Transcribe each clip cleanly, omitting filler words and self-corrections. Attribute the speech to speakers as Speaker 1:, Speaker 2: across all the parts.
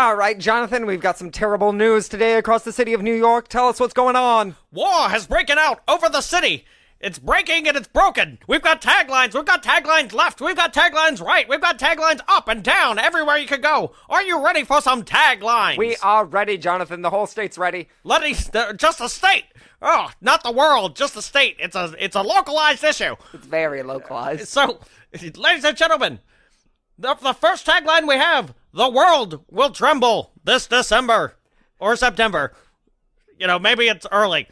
Speaker 1: All right, Jonathan, we've got some terrible news today across the city of New York. Tell us what's going on.
Speaker 2: War has broken out over the city. It's breaking and it's broken. We've got taglines. We've got taglines left. We've got taglines right. We've got taglines up and down, everywhere you could go. Are you ready for some taglines?
Speaker 1: We are ready, Jonathan. The whole state's ready.
Speaker 2: Just the state. Oh, not the world, just the state. It's a localized issue.
Speaker 1: It's very localized.
Speaker 2: So, ladies and gentlemen, the first tagline we have: the world will tremble this December or September. You know, maybe it's early.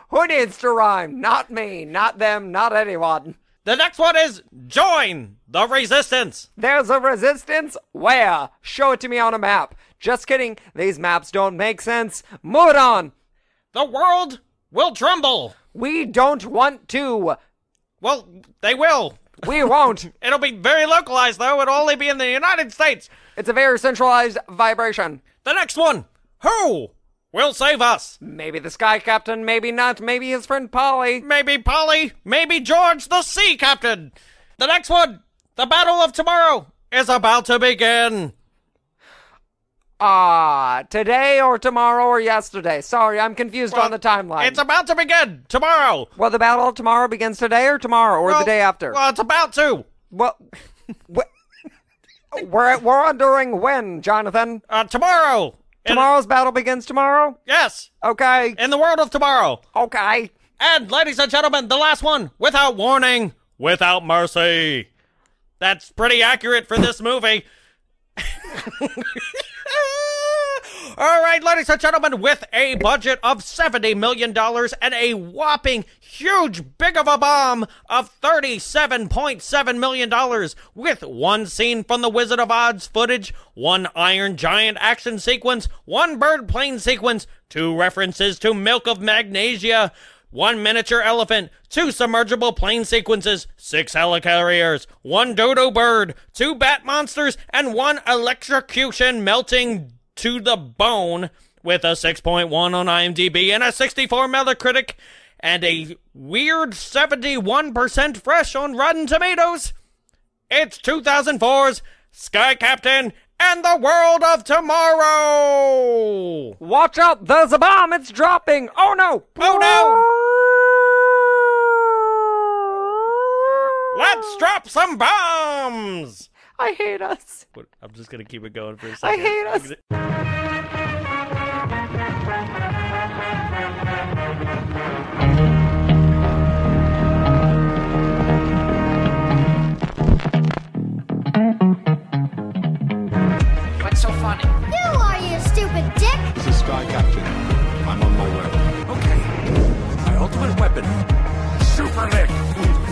Speaker 1: Who needs to rhyme? Not me, not them, not anyone.
Speaker 2: The next one is join the resistance.
Speaker 1: There's a resistance? Where? Show it to me on a map. Just kidding. These maps don't make sense. Move it on.
Speaker 2: The world will tremble.
Speaker 1: We don't want to.
Speaker 2: Well, they will.
Speaker 1: We won't.
Speaker 2: It'll be very localized, though. It'll only be in the United States.
Speaker 1: It's a very centralized vibration.
Speaker 2: The next one. Who will save us?
Speaker 1: Maybe the Sky Captain, maybe not, maybe his friend Polly.
Speaker 2: Maybe Polly, maybe George the Sea Captain. The next one. The Battle of Tomorrow is about to begin.
Speaker 1: Today or tomorrow or yesterday? Sorry, I'm confused on the timeline.
Speaker 2: It's about to begin tomorrow.
Speaker 1: Well, the Battle of Tomorrow begins today or tomorrow or the day after?
Speaker 2: Well, it's about to.
Speaker 1: Well, we're on during when, Jonathan?
Speaker 2: Tomorrow.
Speaker 1: Tomorrow's battle begins tomorrow?
Speaker 2: Yes.
Speaker 1: Okay.
Speaker 2: In the world of tomorrow.
Speaker 1: Okay.
Speaker 2: And, ladies and gentlemen, the last one. Without warning, without mercy. That's pretty accurate for this movie. All right, ladies and gentlemen, with a budget of $70 million and a whopping huge big of a bomb of $37.7 million, with one scene from the Wizard of Oz footage, one Iron Giant action sequence, one bird plane sequence, 2 references to Milk of Magnesia, 1 miniature elephant, 2 submergible plane sequences, 6 helicarriers, 1 dodo bird, 2 bat monsters, and 1 electrocution melting to the bone, with a 6.1 on IMDb and a 64 Metacritic and a weird 71% fresh on Rotten Tomatoes. It's 2004's Sky Captain and the World of Tomorrow.
Speaker 1: Watch out, there's a bomb, it's dropping. Oh no.
Speaker 2: Oh no. Let's drop some bombs.
Speaker 1: I hate us.
Speaker 2: I'm just going to keep it going for a second.
Speaker 1: I hate us.
Speaker 3: What's so funny?
Speaker 4: Who are you, stupid dick?
Speaker 5: This is Sky Captain. I'm on my way.
Speaker 6: Okay. My ultimate weapon. Super Lick.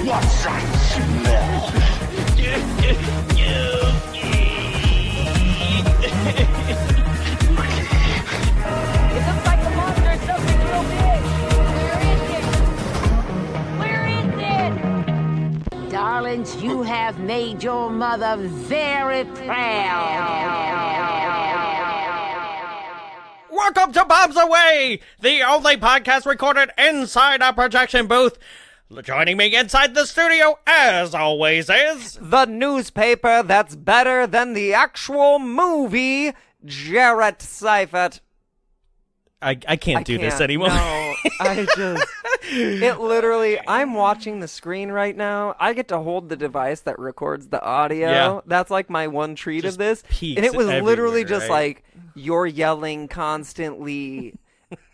Speaker 5: What's that smell?
Speaker 7: It looks like the monster is something real big. Where is it?
Speaker 8: Darlings, you have made your mother very proud.
Speaker 2: Welcome to Bombs Away, the only podcast recorded inside a projection booth. Joining me inside the studio, as always, is
Speaker 1: the newspaper that's better than the actual movie, Jarrett Seifert.
Speaker 2: I can't do this anymore.
Speaker 1: No, it literally, I'm watching the screen right now. I get to hold the device that records the audio.
Speaker 2: Yeah.
Speaker 1: That's like my one treat
Speaker 2: Just
Speaker 1: of this.
Speaker 2: peaks
Speaker 1: And it was literally
Speaker 2: everywhere,
Speaker 1: just
Speaker 2: right?
Speaker 1: like, you're yelling constantly.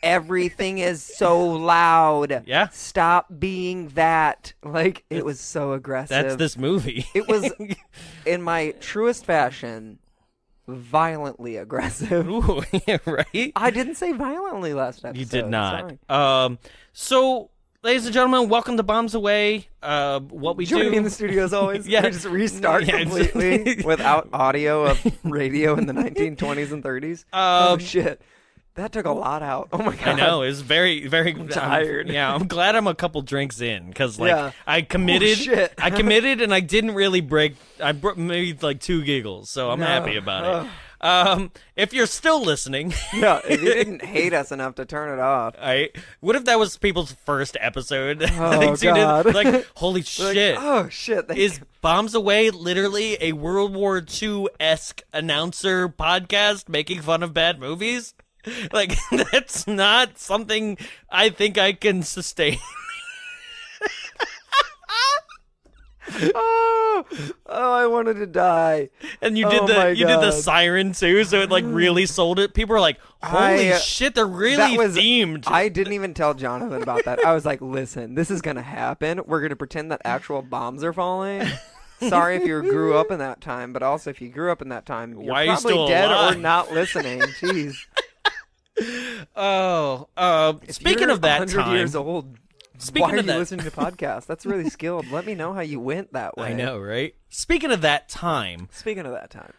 Speaker 1: Everything is so loud.
Speaker 2: Yeah.
Speaker 1: Stop being that. Like, it was so aggressive.
Speaker 2: That's this movie.
Speaker 1: It was, in my truest fashion, violently aggressive.
Speaker 2: Ooh, yeah, right?
Speaker 1: I didn't say violently last episode.
Speaker 2: You did not.
Speaker 1: Sorry.
Speaker 2: So, ladies and gentlemen, welcome to Bombs Away. What we
Speaker 1: Joining
Speaker 2: do
Speaker 1: in the studio as always.
Speaker 2: Yeah.
Speaker 1: We just restart
Speaker 2: Yeah,
Speaker 1: completely without audio of radio in the 1920s and 30s. Oh, shit. That took a lot out. Oh, my God.
Speaker 2: I know. It's very, very... I'm
Speaker 1: tired.
Speaker 2: I'm glad I'm a couple drinks in, because, like,
Speaker 1: Yeah.
Speaker 2: I committed.
Speaker 1: Oh, shit.
Speaker 2: I committed, and I didn't really break... I broke maybe, like, 2 giggles, so I'm happy about it. If you're still listening,
Speaker 1: Yeah, if you didn't hate us enough to turn it off.
Speaker 2: what if that was people's first episode?
Speaker 1: Oh, God.
Speaker 2: Like, holy shit.
Speaker 1: Oh, shit.
Speaker 2: Is Bombs Away literally a World War II-esque announcer podcast making fun of bad movies? Like, that's not something I think I can sustain.
Speaker 1: Oh, I wanted to die.
Speaker 2: And you
Speaker 1: Oh
Speaker 2: did
Speaker 1: my
Speaker 2: you did the
Speaker 1: God.
Speaker 2: siren too, so it like really sold it. People are like, "Holy shit, they're really themed."
Speaker 1: I didn't even tell Jonathan about that. I was like, listen, this is gonna happen. We're gonna pretend that actual bombs are falling. Sorry if you grew up in that time, but also if you grew up in that time, you're
Speaker 2: Why are you
Speaker 1: probably
Speaker 2: still
Speaker 1: dead
Speaker 2: alive?
Speaker 1: or not listening. Jeez.
Speaker 2: Speaking
Speaker 1: You're
Speaker 2: of that
Speaker 1: 100
Speaker 2: time,
Speaker 1: years old.
Speaker 2: Speaking
Speaker 1: Why are
Speaker 2: of
Speaker 1: you
Speaker 2: that-
Speaker 1: listening to podcasts? That's really skilled. Let me know how you went that way.
Speaker 2: I know, right? Speaking of that time,
Speaker 1: Speaking of that time.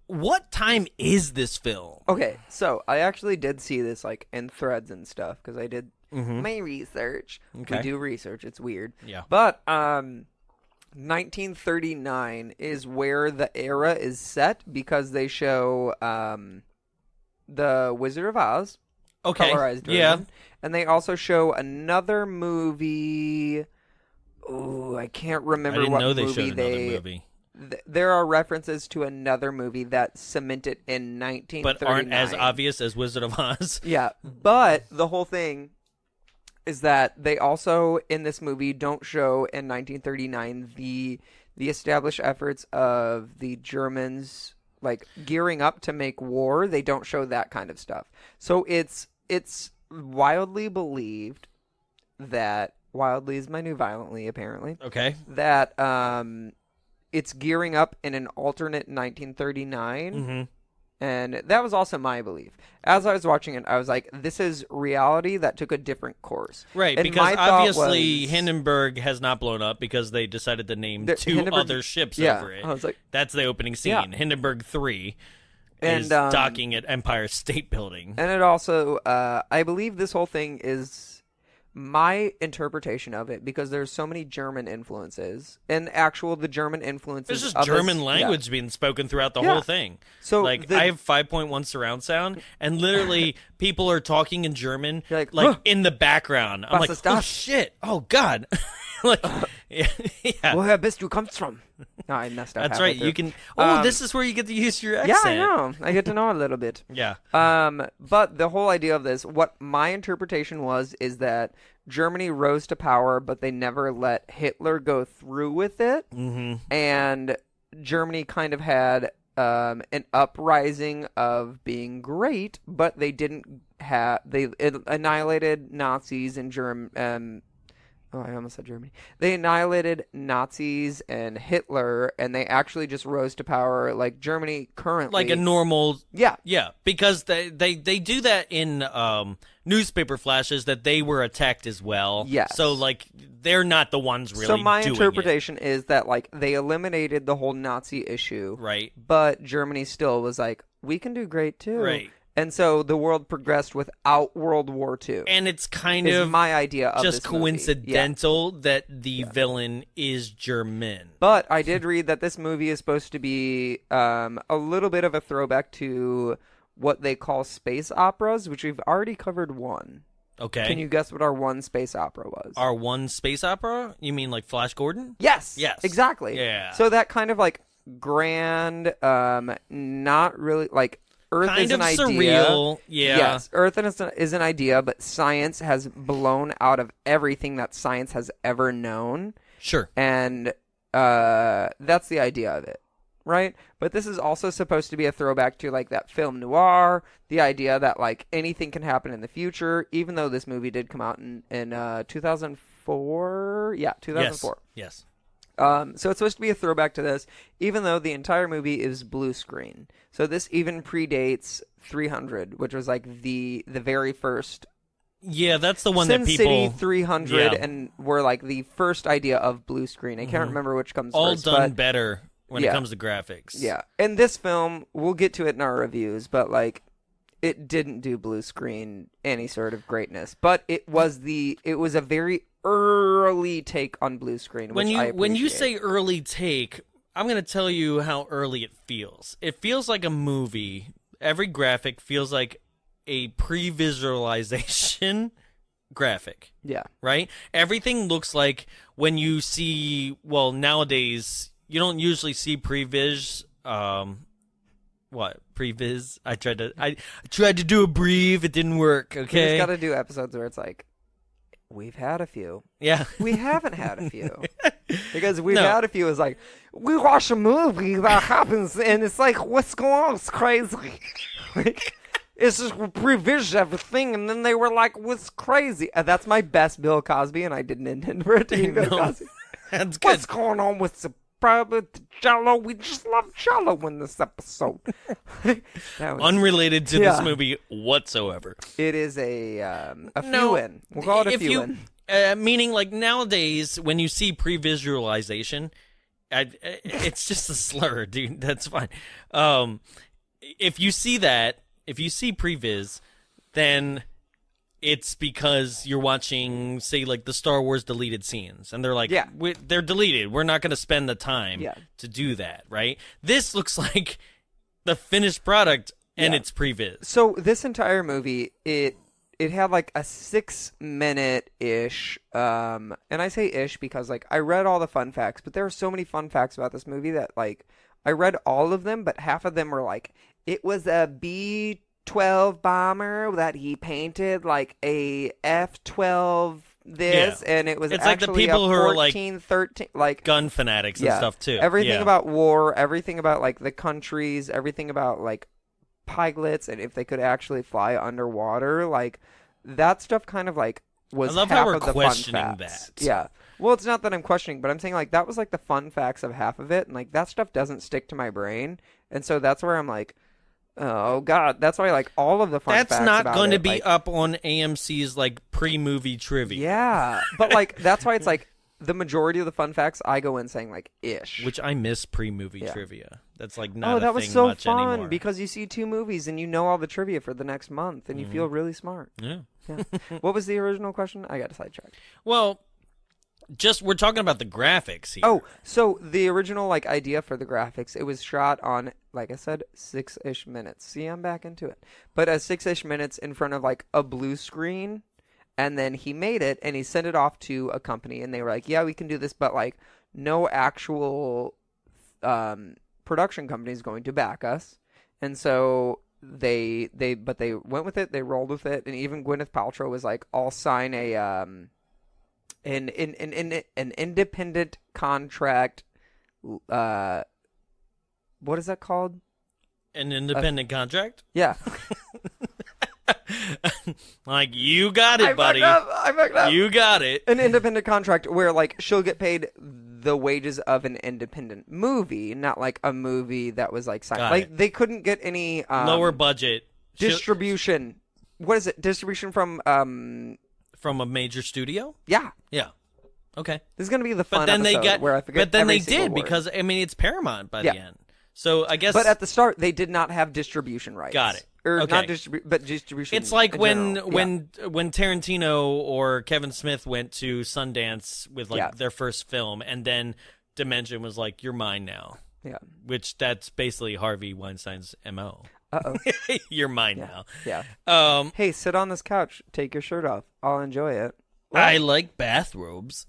Speaker 2: what time is this film?
Speaker 1: Okay, so I actually did see this like in threads and stuff because I did my research.
Speaker 2: Okay.
Speaker 1: We do research. It's weird.
Speaker 2: Yeah.
Speaker 1: But 1939 is where the era is set because they show the Wizard of Oz.
Speaker 2: Okay.
Speaker 1: Colorized version.
Speaker 2: Yeah.
Speaker 1: And they also show another movie. Oh, I can't
Speaker 2: I
Speaker 1: remember
Speaker 2: didn't
Speaker 1: what
Speaker 2: know they
Speaker 1: movie
Speaker 2: showed another movie.
Speaker 1: There are references to another movie that cemented in 1939.
Speaker 2: But aren't as obvious as Wizard of Oz.
Speaker 1: Yeah, but the whole thing is that they also in this movie don't show in 1939 the established efforts of the Germans like gearing up to make war. They don't show that kind of stuff. So it's wildly believed that wildly is my new violently apparently.
Speaker 2: Okay.
Speaker 1: That it's gearing up in an alternate 1939.
Speaker 2: Mm-hmm.
Speaker 1: And that was also my belief. As I was watching it, I was like, this is reality that took a different course.
Speaker 2: Right,
Speaker 1: And
Speaker 2: because
Speaker 1: my thought
Speaker 2: obviously
Speaker 1: was-
Speaker 2: Hindenburg has not blown up because they decided to name two
Speaker 1: Hindenburg-
Speaker 2: other ships
Speaker 1: yeah,
Speaker 2: over it.
Speaker 1: I was like-
Speaker 2: That's the opening scene.
Speaker 1: Yeah.
Speaker 2: Hindenburg 3
Speaker 1: And,
Speaker 2: is docking at Empire State Building.
Speaker 1: And it also, I believe this whole thing is my interpretation of it because there's so many German influences. And the German influences.
Speaker 2: There's just
Speaker 1: of
Speaker 2: German
Speaker 1: this-
Speaker 2: language being spoken throughout the
Speaker 1: Yeah.
Speaker 2: whole thing.
Speaker 1: So
Speaker 2: like, I have 5.1 surround sound, and literally people are talking in German,
Speaker 1: You're like,
Speaker 2: like
Speaker 1: "Huh.
Speaker 2: in the background. I'm
Speaker 1: Was
Speaker 2: like,
Speaker 1: ist
Speaker 2: oh
Speaker 1: das?"
Speaker 2: shit, oh god, like, yeah,
Speaker 1: Woher bist du kommst from? No, I messed up.
Speaker 2: that's
Speaker 1: halfway
Speaker 2: right.
Speaker 1: through.
Speaker 2: You can. Oh, this is where you get to use your
Speaker 1: Yeah,
Speaker 2: accent.
Speaker 1: I know. I get to know a little bit.
Speaker 2: Yeah.
Speaker 1: But the whole idea of this, what my interpretation was, is that Germany rose to power, but they never let Hitler go through with it. Mm-hmm. And Germany kind of had an uprising of being great, but they didn't have. They annihilated Nazis and I almost said Germany. They annihilated Nazis and Hitler, and they actually just rose to power like Germany currently.
Speaker 2: Like a normal.
Speaker 1: Yeah.
Speaker 2: Yeah, because they do that in newspaper flashes that they were attacked as well.
Speaker 1: Yes.
Speaker 2: So, like, they're not the ones really
Speaker 1: So my
Speaker 2: doing
Speaker 1: interpretation is that like they eliminated the whole Nazi issue,
Speaker 2: it. Right.
Speaker 1: but Germany still was like, we can do great too.
Speaker 2: Right.
Speaker 1: And so the world progressed without World War II.
Speaker 2: And it's kind
Speaker 1: is
Speaker 2: of
Speaker 1: my idea of
Speaker 2: just
Speaker 1: this movie.
Speaker 2: coincidental that the villain is German.
Speaker 1: But I did read that this movie is supposed to be a little bit of a throwback to what they call space operas, which we've already covered one.
Speaker 2: Okay.
Speaker 1: Can you guess what our one space opera was?
Speaker 2: Our one space opera? You mean like Flash Gordon?
Speaker 1: Yes.
Speaker 2: Yes.
Speaker 1: Exactly.
Speaker 2: Yeah.
Speaker 1: So that kind of like grand, not really like Earth
Speaker 2: Kind
Speaker 1: is an
Speaker 2: of
Speaker 1: idea.
Speaker 2: surreal. Yeah.
Speaker 1: Yes, Earth is an idea, but science has blown out of everything that science has ever known.
Speaker 2: Sure.
Speaker 1: And that's the idea of it, right? But this is also supposed to be a throwback to like that film noir, the idea that like anything can happen in the future, even though this movie did come out in 2004. Yeah, 2004.
Speaker 2: Yes.
Speaker 1: So it's supposed to be a throwback to this, even though the entire movie is blue screen. So this even predates 300, which was like the very first
Speaker 2: Yeah, that's the one
Speaker 1: Sin
Speaker 2: that people
Speaker 1: City 300
Speaker 2: Yeah.
Speaker 1: and were like the first idea of blue screen. I can't remember which comes
Speaker 2: all
Speaker 1: first.
Speaker 2: done
Speaker 1: but
Speaker 2: better when
Speaker 1: Yeah.
Speaker 2: it comes to graphics.
Speaker 1: yeah. And this film, we'll get to it in our reviews, but like it didn't do blue screen any sort of greatness. But it was a very early take on blue screen,
Speaker 2: When
Speaker 1: which I
Speaker 2: you
Speaker 1: appreciate.
Speaker 2: say early take, I'm going to tell you how early it feels. It feels like a movie. Every graphic feels like a pre-visualization graphic.
Speaker 1: Yeah.
Speaker 2: Right? Everything looks like when you see, well, nowadays, you don't usually see previs. What? Previs? I tried to do a brief. It didn't work, okay?
Speaker 1: We just got to do episodes where it's like, we've had a few.
Speaker 2: Yeah.
Speaker 1: We haven't had a few. Because we've had a few is like, we watch a movie that happens and it's like, what's going on? It's crazy. Like, it's just revision everything, and then they were like, what's crazy? That's my best Bill Cosby, and I didn't intend for it to be Bill Cosby.
Speaker 2: That's good.
Speaker 1: What's going on with the Jello? We just love Jello in this episode. That was,
Speaker 2: unrelated to this movie whatsoever.
Speaker 1: It is a few in. We'll call it a few in.
Speaker 2: Meaning, like, nowadays, when you see pre-visualization, it's just a slur, dude. That's fine. If you see that, if you see previs, then it's because you're watching, say, like the Star Wars deleted scenes, and they're like, they're deleted. We're not going to spend the time to do that, right? This looks like the finished product, and it's previs.
Speaker 1: So this entire movie, it had like a 6-minute-ish, and I say ish because like I read all the fun facts, but there are so many fun facts about this movie that like I read all of them, but half of them were like, it was a B-12 bomber that he painted like a F-12 and it was
Speaker 2: it's
Speaker 1: actually
Speaker 2: like the people
Speaker 1: a 14,
Speaker 2: who are like
Speaker 1: 13, like
Speaker 2: gun fanatics and stuff too.
Speaker 1: Everything about war, everything about like the countries, everything about like pilots and if they could actually fly underwater, like that stuff kind of like was
Speaker 2: I love
Speaker 1: half
Speaker 2: how we're
Speaker 1: of the
Speaker 2: questioning
Speaker 1: fun facts.
Speaker 2: that.
Speaker 1: Yeah. Well, it's not that I'm questioning, but I'm saying like that was like the fun facts of half of it, and like that stuff doesn't stick to my brain, and so that's where I'm like, oh god, that's why like all of the fun facts.
Speaker 2: That's not going to be
Speaker 1: like,
Speaker 2: up on AMC's like pre-movie trivia.
Speaker 1: Yeah, but like that's why it's like the majority of the fun facts I go in saying like ish,
Speaker 2: which I miss pre-movie trivia. That's like not.
Speaker 1: that
Speaker 2: a
Speaker 1: was
Speaker 2: thing
Speaker 1: so
Speaker 2: much
Speaker 1: fun
Speaker 2: anymore.
Speaker 1: because you see 2 movies and you know all the trivia for the next month and you feel really smart.
Speaker 2: Yeah.
Speaker 1: What was the original question? I got sidetracked.
Speaker 2: Well, just we're talking about the graphics here.
Speaker 1: Oh, so the original like idea for the graphics, it was shot on, like I said, 6-ish minutes. See, I'm back into it. But 6-ish minutes in front of like a blue screen, and then he made it and he sent it off to a company, and they were like, "Yeah, we can do this, but like no actual production company is going to back us." And so they went with it. They rolled with it, and even Gwyneth Paltrow was like, "I'll sign an independent contract." What is that called?
Speaker 2: An independent contract?
Speaker 1: Yeah.
Speaker 2: Like, you got it, buddy.
Speaker 1: I fucked up.
Speaker 2: You got it.
Speaker 1: An independent contract where like she'll get paid the wages of an independent movie, not like a movie that was like signed. Like they couldn't get any
Speaker 2: lower budget
Speaker 1: distribution. What is it? Distribution from
Speaker 2: a major studio?
Speaker 1: Yeah.
Speaker 2: Yeah. Okay.
Speaker 1: This is gonna be the fun
Speaker 2: but then
Speaker 1: episode
Speaker 2: they got,
Speaker 1: where I forget.
Speaker 2: But then
Speaker 1: every
Speaker 2: they
Speaker 1: single
Speaker 2: did
Speaker 1: word.
Speaker 2: because I mean it's Paramount by the end. So I guess.
Speaker 1: But at the start they did not have distribution rights.
Speaker 2: Got it.
Speaker 1: Or
Speaker 2: okay.
Speaker 1: not but distribution.
Speaker 2: It's like
Speaker 1: in
Speaker 2: when
Speaker 1: general.
Speaker 2: when Tarantino or Kevin Smith went to Sundance with like their first film, and then Dimension was like, "You're mine now."
Speaker 1: Yeah.
Speaker 2: Which that's basically Harvey Weinstein's MO.
Speaker 1: Uh-oh.
Speaker 2: You're mine now.
Speaker 1: Yeah.
Speaker 2: Um.
Speaker 1: Hey, sit on this couch. Take your shirt off. I'll enjoy it. Well,
Speaker 2: I like bathrobes.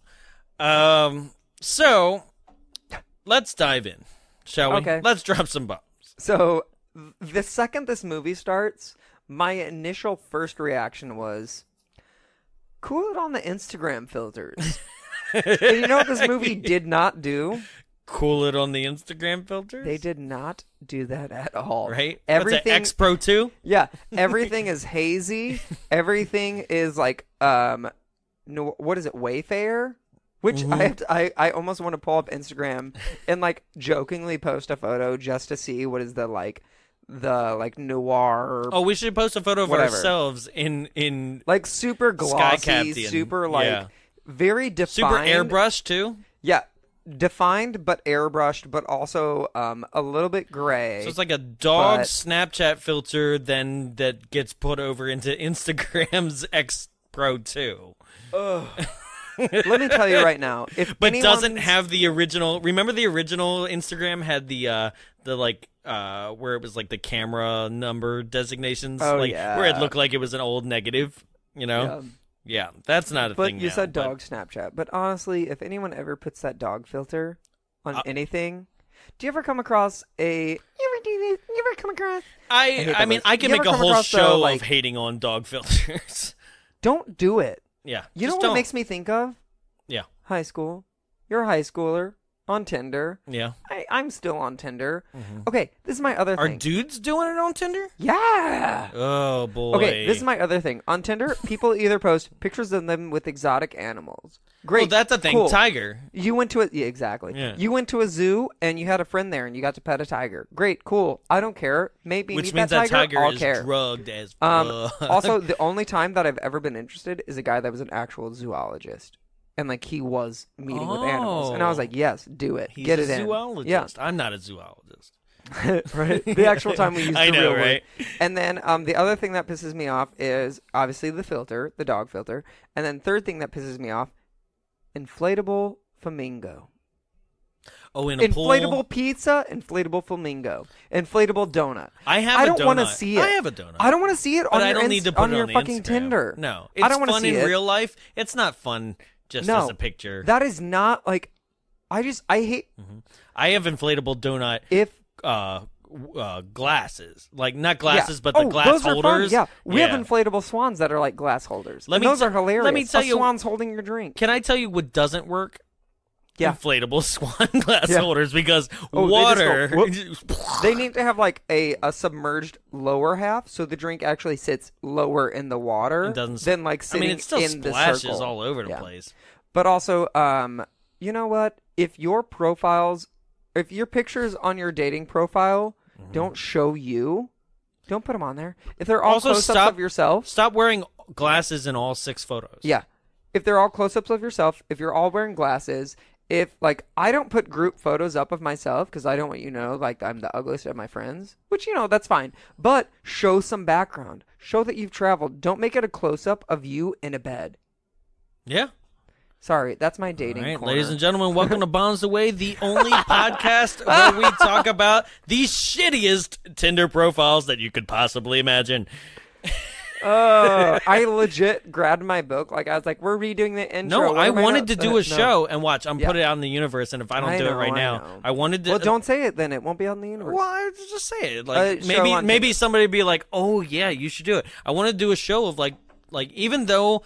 Speaker 2: So let's dive in, shall we?
Speaker 1: Okay.
Speaker 2: Let's drop some bombs.
Speaker 1: So the second this movie starts, my initial first reaction was, cool it on the Instagram filters. And you know what this movie did not do?
Speaker 2: Cool it on the Instagram filters?
Speaker 1: They did not do that at all.
Speaker 2: Right?
Speaker 1: Everything,
Speaker 2: X Pro 2?
Speaker 1: Yeah. Everything is hazy. Everything is like, no, what is it, Wayfair? Which I almost want to pull up Instagram and like jokingly post a photo just to see what is the noir.
Speaker 2: Oh, we should post a photo of ourselves in
Speaker 1: like super glossy,
Speaker 2: Sky-Captain.
Speaker 1: super like very defined,
Speaker 2: super airbrushed too.
Speaker 1: Yeah, defined but airbrushed, but also a little bit gray.
Speaker 2: So it's like a dog Snapchat filter then that gets put over into Instagram's X Pro 2.
Speaker 1: Ugh. Let me tell you right now.
Speaker 2: But doesn't have the original. Remember the original Instagram had the like where it was like the camera number designations, where it looked like it was an old negative. Yeah, that's not a thing.
Speaker 1: But you said dog Snapchat. But honestly, if anyone ever puts that dog filter on anything, do you ever come across a? You ever do this? You ever come across?
Speaker 2: I mean, I can make a whole show of hating on dog filters.
Speaker 1: Don't do it.
Speaker 2: Yeah.
Speaker 1: You know what it makes me think of?
Speaker 2: Yeah.
Speaker 1: High school. You're a high schooler on Tinder.
Speaker 2: Yeah.
Speaker 1: I'm still on Tinder. Mm-hmm. Okay, this is my other thing.
Speaker 2: Are dudes doing it on Tinder?
Speaker 1: Yeah.
Speaker 2: Oh, boy.
Speaker 1: Okay, this is my other thing. On Tinder, people either post pictures of them with exotic animals. Great.
Speaker 2: Well, that's a thing.
Speaker 1: Cool.
Speaker 2: Tiger.
Speaker 1: You went to exactly.
Speaker 2: Yeah.
Speaker 1: You went to a zoo and you had a friend there and you got to pet a tiger. Great, cool. I don't care. Maybe
Speaker 2: which
Speaker 1: meet
Speaker 2: means
Speaker 1: that
Speaker 2: tiger
Speaker 1: I'll
Speaker 2: is
Speaker 1: care.
Speaker 2: drugged as fuck.
Speaker 1: Also, the only time that I've ever been interested is a guy that was an actual zoologist. And, like, he was meeting with animals. And I was like, yes, do it. Get it in.
Speaker 2: He's a zoologist.
Speaker 1: Yeah.
Speaker 2: I'm not a zoologist.
Speaker 1: Right? The actual time we use the
Speaker 2: I know,
Speaker 1: real
Speaker 2: right?
Speaker 1: word. And then the other thing that pisses me off is, obviously, the filter, the dog filter. And then third thing that pisses me off, inflatable flamingo.
Speaker 2: Oh, in a
Speaker 1: inflatable
Speaker 2: pool?
Speaker 1: Pizza, inflatable flamingo, inflatable donut.
Speaker 2: I
Speaker 1: don't want to see it.
Speaker 2: I have a donut.
Speaker 1: I don't want to see it
Speaker 2: but
Speaker 1: on
Speaker 2: I don't need to put
Speaker 1: on
Speaker 2: it
Speaker 1: your
Speaker 2: on the
Speaker 1: fucking
Speaker 2: Instagram.
Speaker 1: Tinder.
Speaker 2: No,
Speaker 1: I don't want to
Speaker 2: fun
Speaker 1: see
Speaker 2: in
Speaker 1: it.
Speaker 2: real life. It's not fun just as a picture.
Speaker 1: That is not like. I hate.
Speaker 2: Mm-hmm. I have inflatable donut.
Speaker 1: If
Speaker 2: glasses, like not glasses, but the glass
Speaker 1: those
Speaker 2: holders.
Speaker 1: Are fun. Yeah, we have inflatable swans that are like glass holders. Those are hilarious.
Speaker 2: Let me tell you,
Speaker 1: swan's holding your drink.
Speaker 2: Can I tell you what doesn't work?
Speaker 1: Yeah.
Speaker 2: Inflatable swan glass holders because water.
Speaker 1: They need to have like a submerged lower half, so the drink actually sits lower in the water than like sitting
Speaker 2: it still
Speaker 1: in the
Speaker 2: splashes
Speaker 1: circle.
Speaker 2: all over the place.
Speaker 1: But also, you know what? If your pictures on your dating profile don't show you, don't put them on there. If they're all
Speaker 2: also
Speaker 1: close-ups of yourself,
Speaker 2: stop wearing glasses in all 6 photos.
Speaker 1: Yeah, if they're all close-ups of yourself, if you're all wearing glasses. If, like, I don't put group photos up of myself because I don't want you to know, like, I'm the ugliest of my friends, which, that's fine. But show some background. Show that you've traveled. Don't make it a close-up of you in a bed.
Speaker 2: Yeah.
Speaker 1: Sorry, that's my dating corner.
Speaker 2: Ladies and gentlemen, welcome to Bombs Away, the only podcast where we talk about the shittiest Tinder profiles that you could possibly imagine.
Speaker 1: I legit grabbed my book. Like, I was like, we're redoing the intro.
Speaker 2: No, I wanted to do a show and watch. I'm put it out in the universe, and if I don't do it right now, I wanted to.
Speaker 1: Well, don't say it then. It won't be out in the universe.
Speaker 2: Well, I just say it. Like maybe somebody would be like, oh, yeah, you should do it. I want to do a show of like even though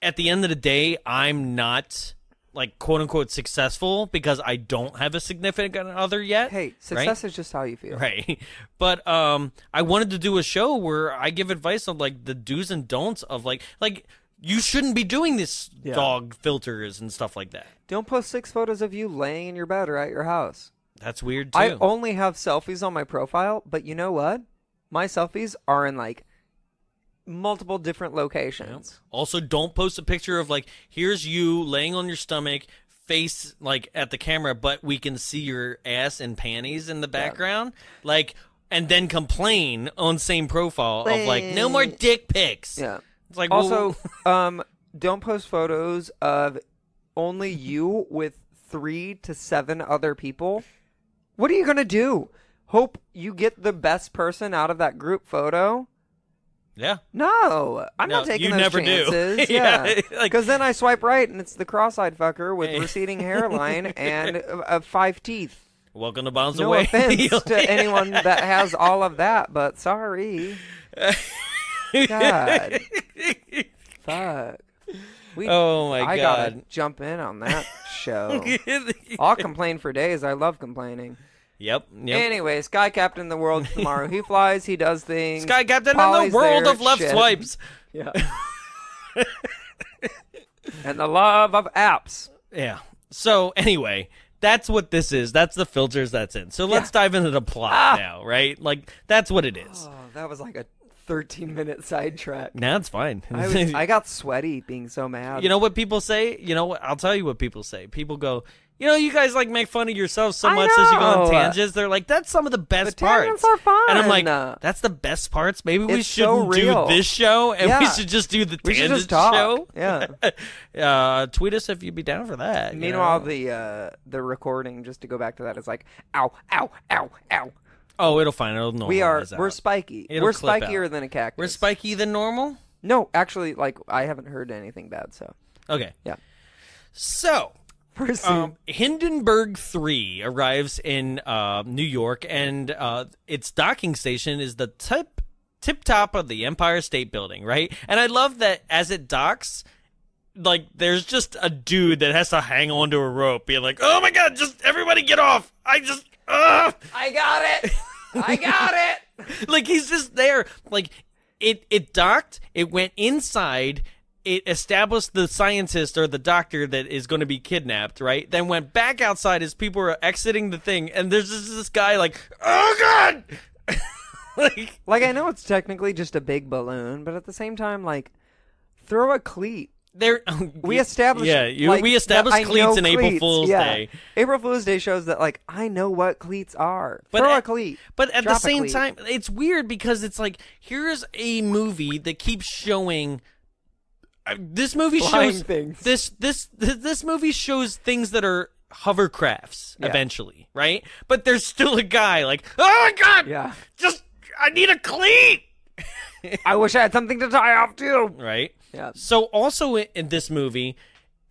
Speaker 2: at the end of the day, I'm not like quote unquote successful because I don't have a significant other yet.
Speaker 1: Hey, success is just how you feel.
Speaker 2: Right. But I wanted to do a show where I give advice on like the do's and don'ts of like you shouldn't be doing this dog filters and stuff like that.
Speaker 1: Don't post 6 photos of you laying in your bed or at your house.
Speaker 2: That's weird too.
Speaker 1: I only have selfies on my profile, but you know what? My selfies are in like multiple different locations.
Speaker 2: Also, don't post a picture of like here's you laying on your stomach, face like at the camera, but we can see your ass and panties in the background. Like, and then complain on same profile of like no more dick pics.
Speaker 1: Yeah.
Speaker 2: It's like
Speaker 1: also, don't post photos of only you with 3 to 7 other people. What are you gonna do? Hope you get the best person out of that group photo?
Speaker 2: Yeah.
Speaker 1: No, I'm not taking those chances. Yeah, because then I swipe right and it's the cross-eyed fucker with receding hairline and 5 teeth.
Speaker 2: Welcome to Bombs
Speaker 1: No
Speaker 2: Away.
Speaker 1: offense to anyone that has all of that, but sorry. God. Fuck.
Speaker 2: Oh my God.
Speaker 1: I gotta jump in on that show. I'll complain for days. I love complaining.
Speaker 2: Yep.
Speaker 1: Anyway, Sky Captain of the World tomorrow. He flies, he does things.
Speaker 2: Sky Captain in
Speaker 1: Polly's
Speaker 2: the world
Speaker 1: there,
Speaker 2: of left
Speaker 1: shit.
Speaker 2: swipes.
Speaker 1: Yeah. And the love of apps.
Speaker 2: Yeah. So anyway, that's what this is. That's the filters that's in. So let's dive into the plot now, right? Like that's what it is.
Speaker 1: Oh, that was like a 13-minute sidetrack.
Speaker 2: Nah, it's fine.
Speaker 1: I got sweaty being so mad.
Speaker 2: You know what people say? You know what? I'll tell you what people say. People go, you know, you guys like make fun of yourselves so much as you go on tangents. They're like, that's some of the best parts.
Speaker 1: Tangents are fun.
Speaker 2: And I'm like, that's the best parts? Maybe we
Speaker 1: It's so
Speaker 2: shouldn't do
Speaker 1: real.
Speaker 2: this show, and we
Speaker 1: Yeah.
Speaker 2: should just do the
Speaker 1: We should
Speaker 2: tangent
Speaker 1: just talk.
Speaker 2: show.
Speaker 1: Yeah.
Speaker 2: Tweet us if you'd be down for that.
Speaker 1: Meanwhile,
Speaker 2: you know?
Speaker 1: the recording, just to go back to that, is like, ow, ow, ow, ow.
Speaker 2: Oh, it'll fine. It'll normalize
Speaker 1: We're
Speaker 2: out.
Speaker 1: spiky.
Speaker 2: It'll
Speaker 1: We're
Speaker 2: clip
Speaker 1: spikier
Speaker 2: out.
Speaker 1: than a cactus.
Speaker 2: We're spiky than normal?
Speaker 1: No, actually, like, I haven't heard anything bad, so.
Speaker 2: Okay.
Speaker 1: Yeah.
Speaker 2: So,
Speaker 1: Proceed.
Speaker 2: Hindenburg 3 arrives in New York, and its docking station is the tip top of the Empire State Building, right? And I love that as it docks, like, there's just a dude that has to hang onto a rope, being like, oh my god, just everybody get off! I
Speaker 1: got it! I got it!
Speaker 2: Like, he's just there. Like, it docked, it went inside, it established the scientist or the doctor that is going to be kidnapped, right? Then went back outside as people are exiting the thing, and there's just this guy like, oh god!
Speaker 1: Like, I know it's technically just a big balloon, but at the same time, like, throw a cleat. We established,
Speaker 2: we established cleats in April Fool's Day.
Speaker 1: April Fool's Day shows that, like, I know what cleats are.
Speaker 2: But
Speaker 1: throw a cleat.
Speaker 2: But at the
Speaker 1: Drop a
Speaker 2: same
Speaker 1: cleat.
Speaker 2: time, it's weird because it's like, here's a movie that keeps showing. This movie
Speaker 1: Flying
Speaker 2: shows
Speaker 1: things.
Speaker 2: This movie shows things that are hovercrafts
Speaker 1: Yeah.
Speaker 2: eventually, right? But there's still a guy like, oh my god,
Speaker 1: Yeah.
Speaker 2: I need a cleat,
Speaker 1: I wish I had something to tie off to.
Speaker 2: right?
Speaker 1: Yeah.
Speaker 2: So also in this movie,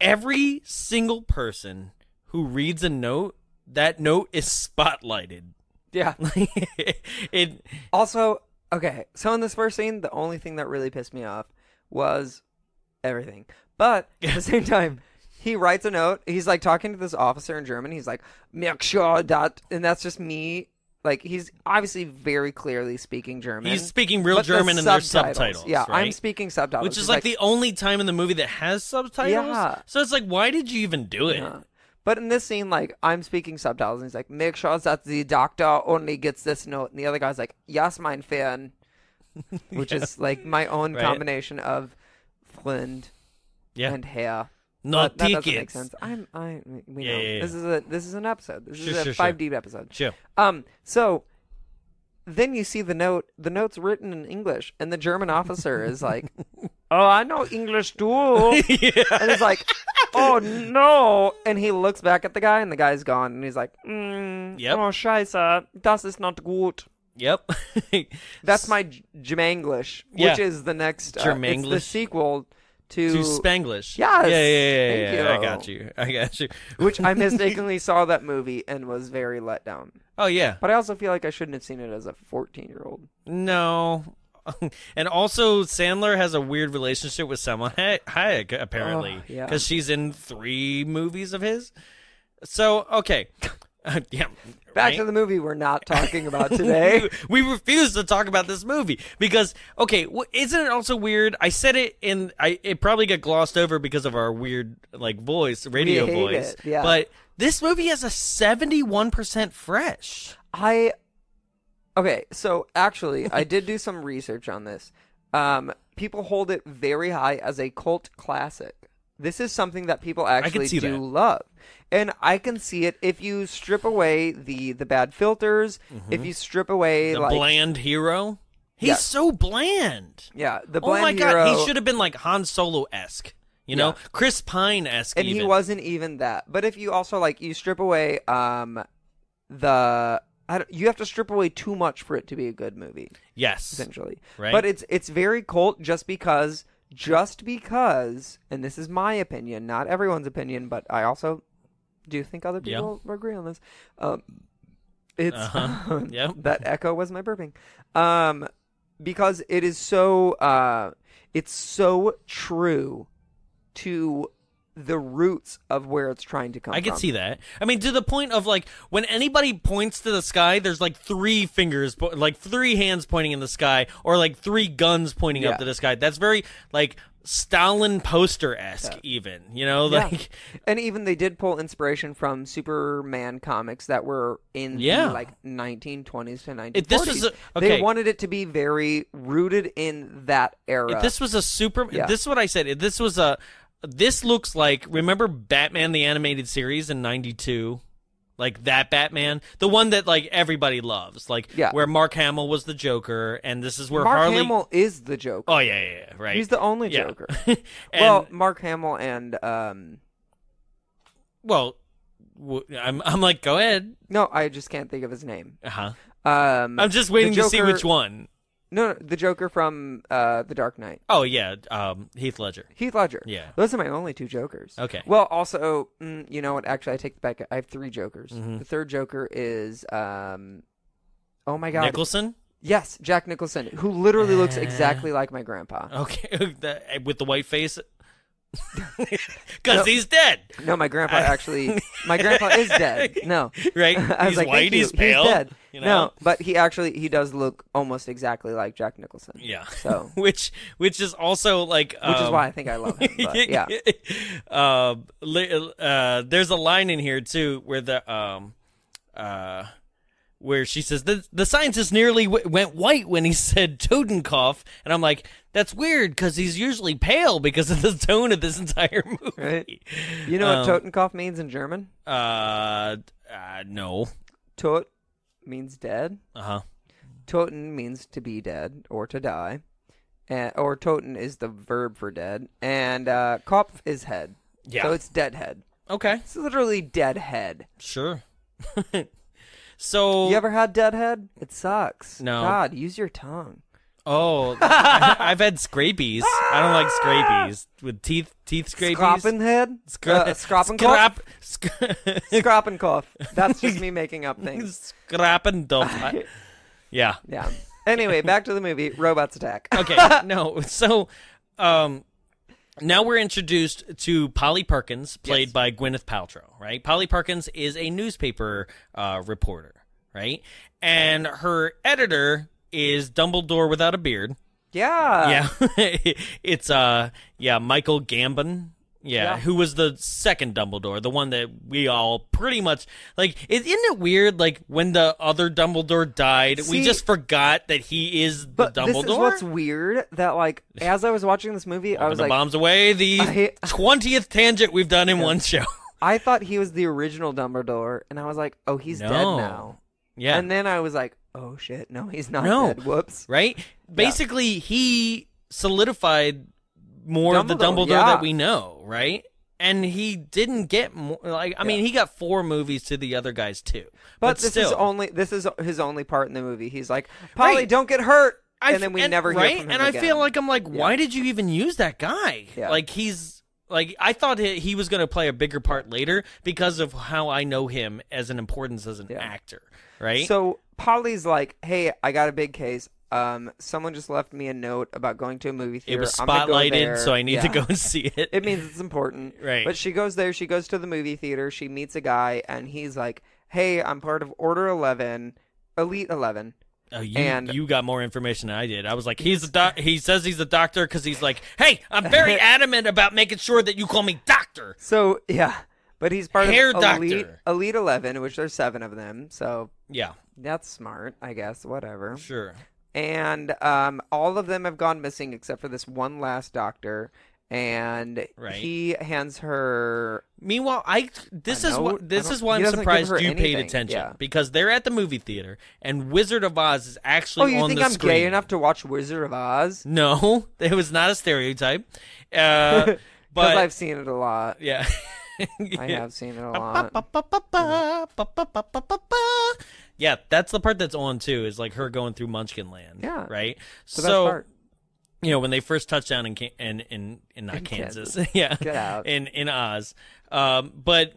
Speaker 2: every single person who reads a note, that note is spotlighted.
Speaker 1: Yeah.
Speaker 2: it
Speaker 1: Also, okay, so in this first scene, the only thing that really pissed me off was everything. But at the same time, he writes a note. He's like talking to this officer in German. He's like, make sure that, and that's just me. Like, he's obviously very clearly speaking German.
Speaker 2: He's speaking real
Speaker 1: but the
Speaker 2: German and there's subtitles.
Speaker 1: Yeah,
Speaker 2: right?
Speaker 1: I'm speaking subtitles.
Speaker 2: Which is
Speaker 1: He's
Speaker 2: like the only time in the movie that has subtitles.
Speaker 1: Yeah.
Speaker 2: So it's like, why did you even do it?
Speaker 1: Yeah. But in this scene, like, I'm speaking subtitles, and he's like, make sure that the doctor only gets this note. And the other guy's like, yes, mein Fan. Which is, like, my own
Speaker 2: Right.
Speaker 1: combination of Flint and hair.
Speaker 2: No
Speaker 1: But that doesn't make
Speaker 2: tickets.
Speaker 1: sense. We
Speaker 2: Yeah,
Speaker 1: know.
Speaker 2: yeah,
Speaker 1: This is an episode. This
Speaker 2: Sure,
Speaker 1: is a
Speaker 2: sure,
Speaker 1: 5 deep episode.
Speaker 2: Sure.
Speaker 1: So then you see the note. The note's written in English, and the German officer is like, "Oh, I know English too." And he's like, "Oh no!" And he looks back at the guy, and the guy's gone. And he's like,
Speaker 2: Yep.
Speaker 1: "Oh Scheiße, das ist not gut."
Speaker 2: Yep.
Speaker 1: That's my Germanglish,
Speaker 2: Yeah.
Speaker 1: which is the next. It's the
Speaker 2: Germanglish?
Speaker 1: sequel to
Speaker 2: Spanglish.
Speaker 1: Yes.
Speaker 2: Yeah.
Speaker 1: Thank
Speaker 2: I got you.
Speaker 1: which I mistakenly saw that movie and was very let down.
Speaker 2: Oh yeah.
Speaker 1: But I also feel like I shouldn't have seen it as a 14-year-old.
Speaker 2: No. And also, Sandler has a weird relationship with Selma Hayek, apparently.
Speaker 1: Oh, yeah.
Speaker 2: Because she's in 3 movies of his. So, okay. Yeah.
Speaker 1: Back
Speaker 2: right?
Speaker 1: to the movie we're not talking about today.
Speaker 2: We refuse to talk about this movie because, okay, isn't it also weird? I said it it probably got glossed over because of our weird, like, radio
Speaker 1: hate
Speaker 2: voice.
Speaker 1: it, yeah.
Speaker 2: But this movie has a 71% fresh.
Speaker 1: Okay, so actually, I did do some research on this. People hold it very high as a cult classic. This is something that people actually
Speaker 2: see
Speaker 1: do
Speaker 2: that.
Speaker 1: love. And I can see it if you strip away the bad filters, if you strip away,
Speaker 2: The
Speaker 1: like...
Speaker 2: bland hero. He's
Speaker 1: Yeah.
Speaker 2: so bland.
Speaker 1: Yeah, the
Speaker 2: Oh
Speaker 1: bland
Speaker 2: my
Speaker 1: hero...
Speaker 2: god, he should have been like Han Solo-esque. You know?
Speaker 1: Yeah.
Speaker 2: Chris Pine-esque
Speaker 1: And
Speaker 2: even.
Speaker 1: he wasn't even that. But if you also, like, you strip away you have to strip away too much for it to be a good movie,
Speaker 2: Yes.
Speaker 1: essentially.
Speaker 2: Right.
Speaker 1: But it's very cult just because, and this is my opinion, not everyone's opinion, but I also do think other people agree on this.
Speaker 2: Yep.
Speaker 1: That echo was my burping. Because it is so it's so true to the roots of where it's trying to come from.
Speaker 2: I can see that. I mean, to the point of, like, when anybody points to the sky, there's like 3 fingers, like 3 hands pointing in the sky, or like 3 guns pointing up to the sky. That's very, like, Stalin poster-esque, even, you know, like,
Speaker 1: and even they did pull inspiration from Superman comics that were in the like 1920s to 1940s.
Speaker 2: This was
Speaker 1: They wanted it to be very rooted in that era.
Speaker 2: If this was a this is what I said. If this was this looks like, remember Batman the Animated Series in '92? Like that Batman, the one that like everybody loves, like where Mark Hamill was the Joker, and this is where
Speaker 1: Mark Hamill is the Joker.
Speaker 2: Oh yeah, right.
Speaker 1: He's the only Joker. Well, Mark Hamill and
Speaker 2: well, I'm like, go ahead.
Speaker 1: No, I just can't think of his name.
Speaker 2: I'm just waiting to see which one.
Speaker 1: No, the Joker from The Dark Knight.
Speaker 2: Oh, yeah, Heath Ledger.
Speaker 1: Heath Ledger.
Speaker 2: Yeah.
Speaker 1: Those are my only two Jokers.
Speaker 2: Okay.
Speaker 1: Well, also, you know what? Actually, I take it back. I have three Jokers. The third Joker is, oh my God.
Speaker 2: Nicholson?
Speaker 1: Yes, Jack Nicholson, who literally looks exactly like my grandpa.
Speaker 2: Okay, with the white face? Because he's dead.
Speaker 1: No, my grandpa is dead. No.
Speaker 2: Right?
Speaker 1: I was
Speaker 2: He's
Speaker 1: like,
Speaker 2: white, he's pale.
Speaker 1: He's dead.
Speaker 2: You know?
Speaker 1: No, but he does look almost exactly like Jack Nicholson.
Speaker 2: Yeah.
Speaker 1: So
Speaker 2: which is also like
Speaker 1: which is why I think I love him. But, yeah.
Speaker 2: There's a line in here too where where she says the scientist nearly went white when he said Totenkopf, and I'm like, that's weird because he's usually pale because of the tone of this entire movie.
Speaker 1: Right. You know what Totenkopf means in German?
Speaker 2: No.
Speaker 1: Tot means dead.
Speaker 2: Toten
Speaker 1: means to be dead or to die. Or Toten is the verb for dead. And Kopf is head. Yeah. So it's dead head.
Speaker 2: Okay.
Speaker 1: It's literally dead head.
Speaker 2: Sure. So
Speaker 1: you ever had dead head? It sucks.
Speaker 2: No.
Speaker 1: God, use your tongue.
Speaker 2: Oh, I've had scrapies. I don't like scrapies with teeth scrapies.
Speaker 1: Scropping head? Scropping cough? Scropping cough. That's just me making up things.
Speaker 2: Scropping duff. Yeah.
Speaker 1: Yeah. Anyway, back to the movie. Robots attack.
Speaker 2: Okay. No. So, now we're introduced to Polly Perkins, played by Gwyneth Paltrow, right? Polly Perkins is a newspaper reporter, right? And her editor is Dumbledore without a beard.
Speaker 1: Yeah.
Speaker 2: Yeah. It's Michael Gambon. Yeah, who was the second Dumbledore, the one that we all pretty much like. Isn't it weird? Like when the other Dumbledore died, we just forgot that he is the Dumbledore.
Speaker 1: This is what's weird. That like as I was watching this movie, I was
Speaker 2: the
Speaker 1: like,
Speaker 2: bombs away. The 20th tangent we've done in one show.
Speaker 1: I thought he was the original Dumbledore, and I was like, oh, he's dead now.
Speaker 2: Yeah,
Speaker 1: and then I was like, oh shit, no, he's not dead. Whoops.
Speaker 2: Right? Basically, he solidified more of the Dumbledore that we know, right? And he didn't get more. Like, I mean, he got 4 movies to the other guys too.
Speaker 1: But this is his only part in the movie. He's like, Polly, don't get hurt, and then we never hear from him
Speaker 2: And
Speaker 1: again.
Speaker 2: I feel like I'm like, why did you even use that guy? Yeah. Like he's like, I thought he was going to play a bigger part later because of how I know him as an importance as an actor, right?
Speaker 1: So Polly's like, hey, I got a big case. Someone just left me a note about going to a movie theater.
Speaker 2: It was spotlighted, so I need to go and see it.
Speaker 1: It means it's important.
Speaker 2: Right.
Speaker 1: But she goes there. She goes to the movie theater. She meets a guy, and he's like, hey, I'm part of Order 11, Elite 11.
Speaker 2: Oh, you got more information than I did. I was like, he says he's a doctor because he's like, hey, I'm very adamant about making sure that you call me doctor.
Speaker 1: So, yeah. But he's part of
Speaker 2: doctor.
Speaker 1: Elite 11, which there's 7 of them. So,
Speaker 2: yeah.
Speaker 1: That's smart, I guess. Whatever.
Speaker 2: Sure.
Speaker 1: And all of them have gone missing except for this one last doctor, and he hands her.
Speaker 2: Meanwhile, this is why I'm surprised you paid attention because they're at the movie theater and Wizard of Oz is actually on the screen.
Speaker 1: Oh, you think I'm gay enough to watch Wizard of Oz?
Speaker 2: No, it was not a stereotype.
Speaker 1: But I've seen it a lot.
Speaker 2: Yeah.
Speaker 1: I have seen it a lot.
Speaker 2: Yeah, that's the part that's on too. Is like her going through Munchkin Land.
Speaker 1: Yeah,
Speaker 2: right.
Speaker 1: So part.
Speaker 2: You know, when they first touched down in Kansas, yeah,
Speaker 1: get out
Speaker 2: in Oz. But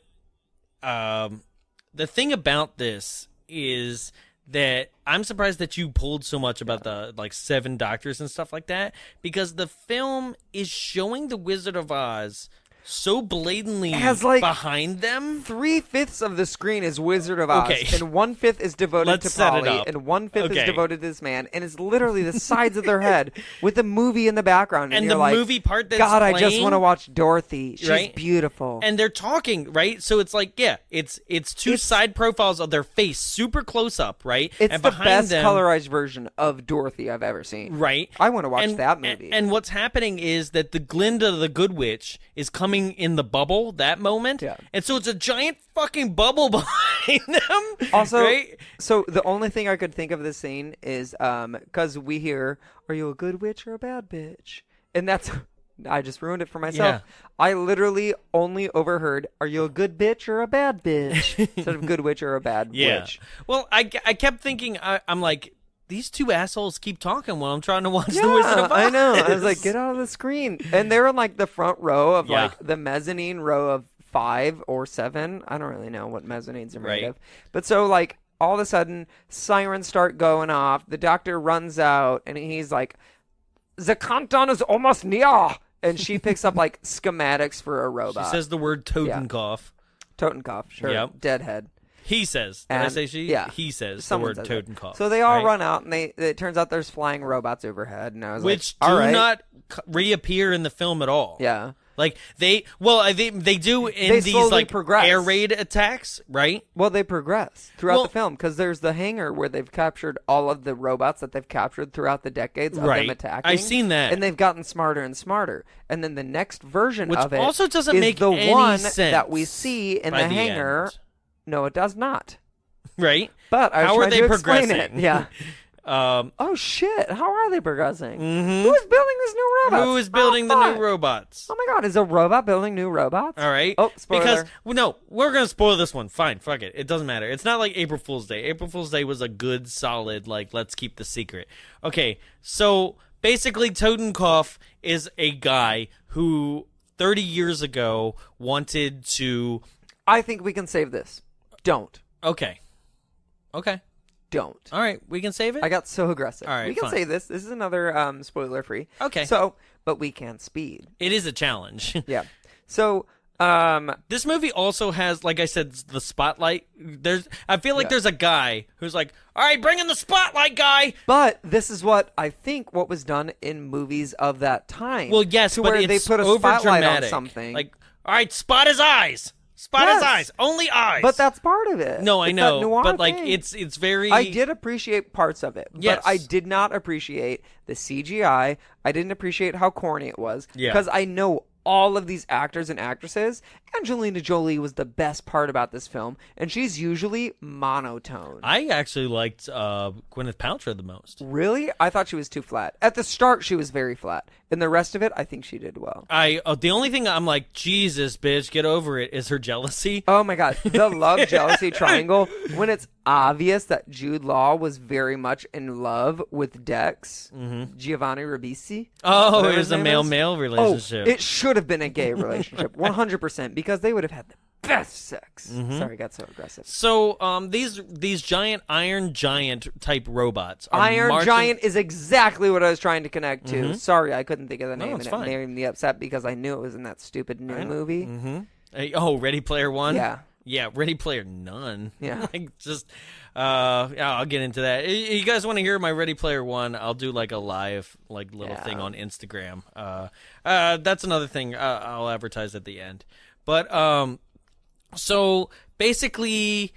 Speaker 2: the thing about this is that I'm surprised that you pulled so much about the like 7 doctors and stuff like that because the film is showing the Wizard of Oz so blatantly
Speaker 1: has, like,
Speaker 2: behind them.
Speaker 1: 3/5 of the screen is Wizard of Oz,
Speaker 2: Okay.
Speaker 1: and 1/5 is devoted
Speaker 2: Let's
Speaker 1: to
Speaker 2: set it
Speaker 1: Polly,
Speaker 2: up.
Speaker 1: and 1/5
Speaker 2: Okay.
Speaker 1: is devoted to this man, and it's literally the sides of their head with a movie in the background,
Speaker 2: And
Speaker 1: you're
Speaker 2: the
Speaker 1: like,
Speaker 2: movie part that's
Speaker 1: God, I just
Speaker 2: playing-
Speaker 1: want to watch Dorothy. She's
Speaker 2: Right?
Speaker 1: beautiful.
Speaker 2: And they're talking, right? So it's like, yeah, it's two side profiles of their face, super close up, right?
Speaker 1: It's
Speaker 2: and
Speaker 1: the
Speaker 2: behind
Speaker 1: best
Speaker 2: them,
Speaker 1: colorized version of Dorothy I've ever seen.
Speaker 2: right?
Speaker 1: I want to watch
Speaker 2: And-
Speaker 1: that movie.
Speaker 2: And what's happening is that the Glinda the Good Witch is coming in the bubble that moment.
Speaker 1: Yeah.
Speaker 2: And so it's a giant fucking bubble behind them.
Speaker 1: Also,
Speaker 2: right?
Speaker 1: so the only thing I could think of this scene is because we hear, "Are you a good witch or a bad bitch?" And that's, I just ruined it for myself.
Speaker 2: Yeah.
Speaker 1: I literally only overheard, "Are you a good bitch or a bad bitch?" instead of good witch or a bad witch.
Speaker 2: Well, I kept thinking, I'm like, these two assholes keep talking while I'm trying to watch The Wizard of Oz.
Speaker 1: I know. I was like, get out of the screen. And they're in like the front row of
Speaker 2: Yeah.
Speaker 1: like the mezzanine row of 5 or 7. I don't really know what mezzanines are made
Speaker 2: Right.
Speaker 1: of. But so like all of a sudden sirens start going off. The doctor runs out and he's like, "The countdown is almost near." And she picks up like schematics for a
Speaker 2: She
Speaker 1: robot.
Speaker 2: says the word Totenkopf.
Speaker 1: Totenkopf, sure.
Speaker 2: Yep.
Speaker 1: Deadhead.
Speaker 2: He says. Did I
Speaker 1: And-
Speaker 2: say she?
Speaker 1: yeah.
Speaker 2: He says
Speaker 1: Someone
Speaker 2: the word
Speaker 1: says it.
Speaker 2: Totenkopf.
Speaker 1: So they all
Speaker 2: right?
Speaker 1: run out, and it turns out there's flying robots overhead. And I was
Speaker 2: Which
Speaker 1: like,
Speaker 2: do
Speaker 1: all right.
Speaker 2: not reappear in the film at all.
Speaker 1: Yeah.
Speaker 2: Like they do in
Speaker 1: They
Speaker 2: these
Speaker 1: slowly
Speaker 2: like
Speaker 1: progress.
Speaker 2: air raid attacks, right?
Speaker 1: Well, they progress throughout
Speaker 2: Well-
Speaker 1: the film because there's the hangar where they've captured all of the robots that they've captured throughout the decades of
Speaker 2: Right.
Speaker 1: them attacking.
Speaker 2: I've seen that.
Speaker 1: and they've gotten smarter and smarter. And then the next version
Speaker 2: Which
Speaker 1: of it
Speaker 2: also doesn't
Speaker 1: is
Speaker 2: make
Speaker 1: the
Speaker 2: any
Speaker 1: one
Speaker 2: sense
Speaker 1: that we see in
Speaker 2: by
Speaker 1: the
Speaker 2: the
Speaker 1: hangar.
Speaker 2: end.
Speaker 1: No, it does not.
Speaker 2: Right?
Speaker 1: But I was
Speaker 2: How are
Speaker 1: trying
Speaker 2: they
Speaker 1: to explain
Speaker 2: progressing?
Speaker 1: it. Yeah.
Speaker 2: Um,
Speaker 1: Oh shit! How are they progressing? Who is building this new robot?
Speaker 2: who is building the new robots?
Speaker 1: Oh my god! Is a robot building new robots?
Speaker 2: All right.
Speaker 1: Oh, spoiler.
Speaker 2: Because no, we're gonna spoil this one. Fine, fuck it. It doesn't matter. It's not like April Fool's Day. April Fool's Day was a good, solid, like, let's keep the secret. Okay, so basically, Totenkopf is a guy who 30 years ago wanted to.
Speaker 1: I think we can save this. Don't.
Speaker 2: Okay.
Speaker 1: Don't.
Speaker 2: All right, we can save it.
Speaker 1: I got so aggressive.
Speaker 2: All right,
Speaker 1: we can
Speaker 2: fine.
Speaker 1: say this. This is another spoiler free.
Speaker 2: Okay.
Speaker 1: So, but we can't speed.
Speaker 2: It is a challenge.
Speaker 1: Yeah. So,
Speaker 2: This movie also has, like I said, the spotlight. I feel like there's a guy who's like, "All right, bring in the spotlight, guy."
Speaker 1: but this is what I think what was done in movies of that time.
Speaker 2: Well, yes,
Speaker 1: to
Speaker 2: but
Speaker 1: where they
Speaker 2: it's
Speaker 1: put a spotlight on
Speaker 2: overdramatic.
Speaker 1: something.
Speaker 2: Like, all right, spot his eyes. Spot his
Speaker 1: Yes.
Speaker 2: eyes. Only eyes.
Speaker 1: but that's part of it.
Speaker 2: no, I
Speaker 1: It's that
Speaker 2: know,
Speaker 1: noir
Speaker 2: but like
Speaker 1: thing.
Speaker 2: it's very.
Speaker 1: I did appreciate parts of it,
Speaker 2: Yes.
Speaker 1: but I did not appreciate the CGI. I didn't appreciate how corny it was
Speaker 2: Yeah.
Speaker 1: because I know all of these actors and actresses. Angelina Jolie was the best part about this film, and she's usually monotone.
Speaker 2: I actually liked Gwyneth Paltrow the most.
Speaker 1: Really? I thought she was too flat. At the start, she was very flat. In the rest of it, I think she did well.
Speaker 2: The only thing I'm like, Jesus, bitch, get over it, is her jealousy.
Speaker 1: Oh my god, the love jealousy triangle when it's obvious that Jude Law was very much in love with Dex, Giovanni Ribisi.
Speaker 2: Oh,
Speaker 1: whatever
Speaker 2: it
Speaker 1: his
Speaker 2: was a
Speaker 1: name is.
Speaker 2: male-male relationship.
Speaker 1: Oh, it should have been a gay relationship, 100%, because they would have had the best sex. Sorry, I got so aggressive.
Speaker 2: So, these giant Iron Giant type robots. Are
Speaker 1: Iron
Speaker 2: marching-
Speaker 1: Giant is exactly what I was trying to connect to. Sorry, I couldn't think of the name,
Speaker 2: it's
Speaker 1: and
Speaker 2: fine.
Speaker 1: it made me upset because I knew it was in that stupid new movie.
Speaker 2: Oh, Ready Player One.
Speaker 1: Yeah.
Speaker 2: Yeah, Ready Player None.
Speaker 1: Yeah.
Speaker 2: Like just, yeah, I'll get into that. You guys want to hear my Ready Player One? I'll do like a live, like little thing on Instagram. That's another thing I'll advertise at the end. But so basically,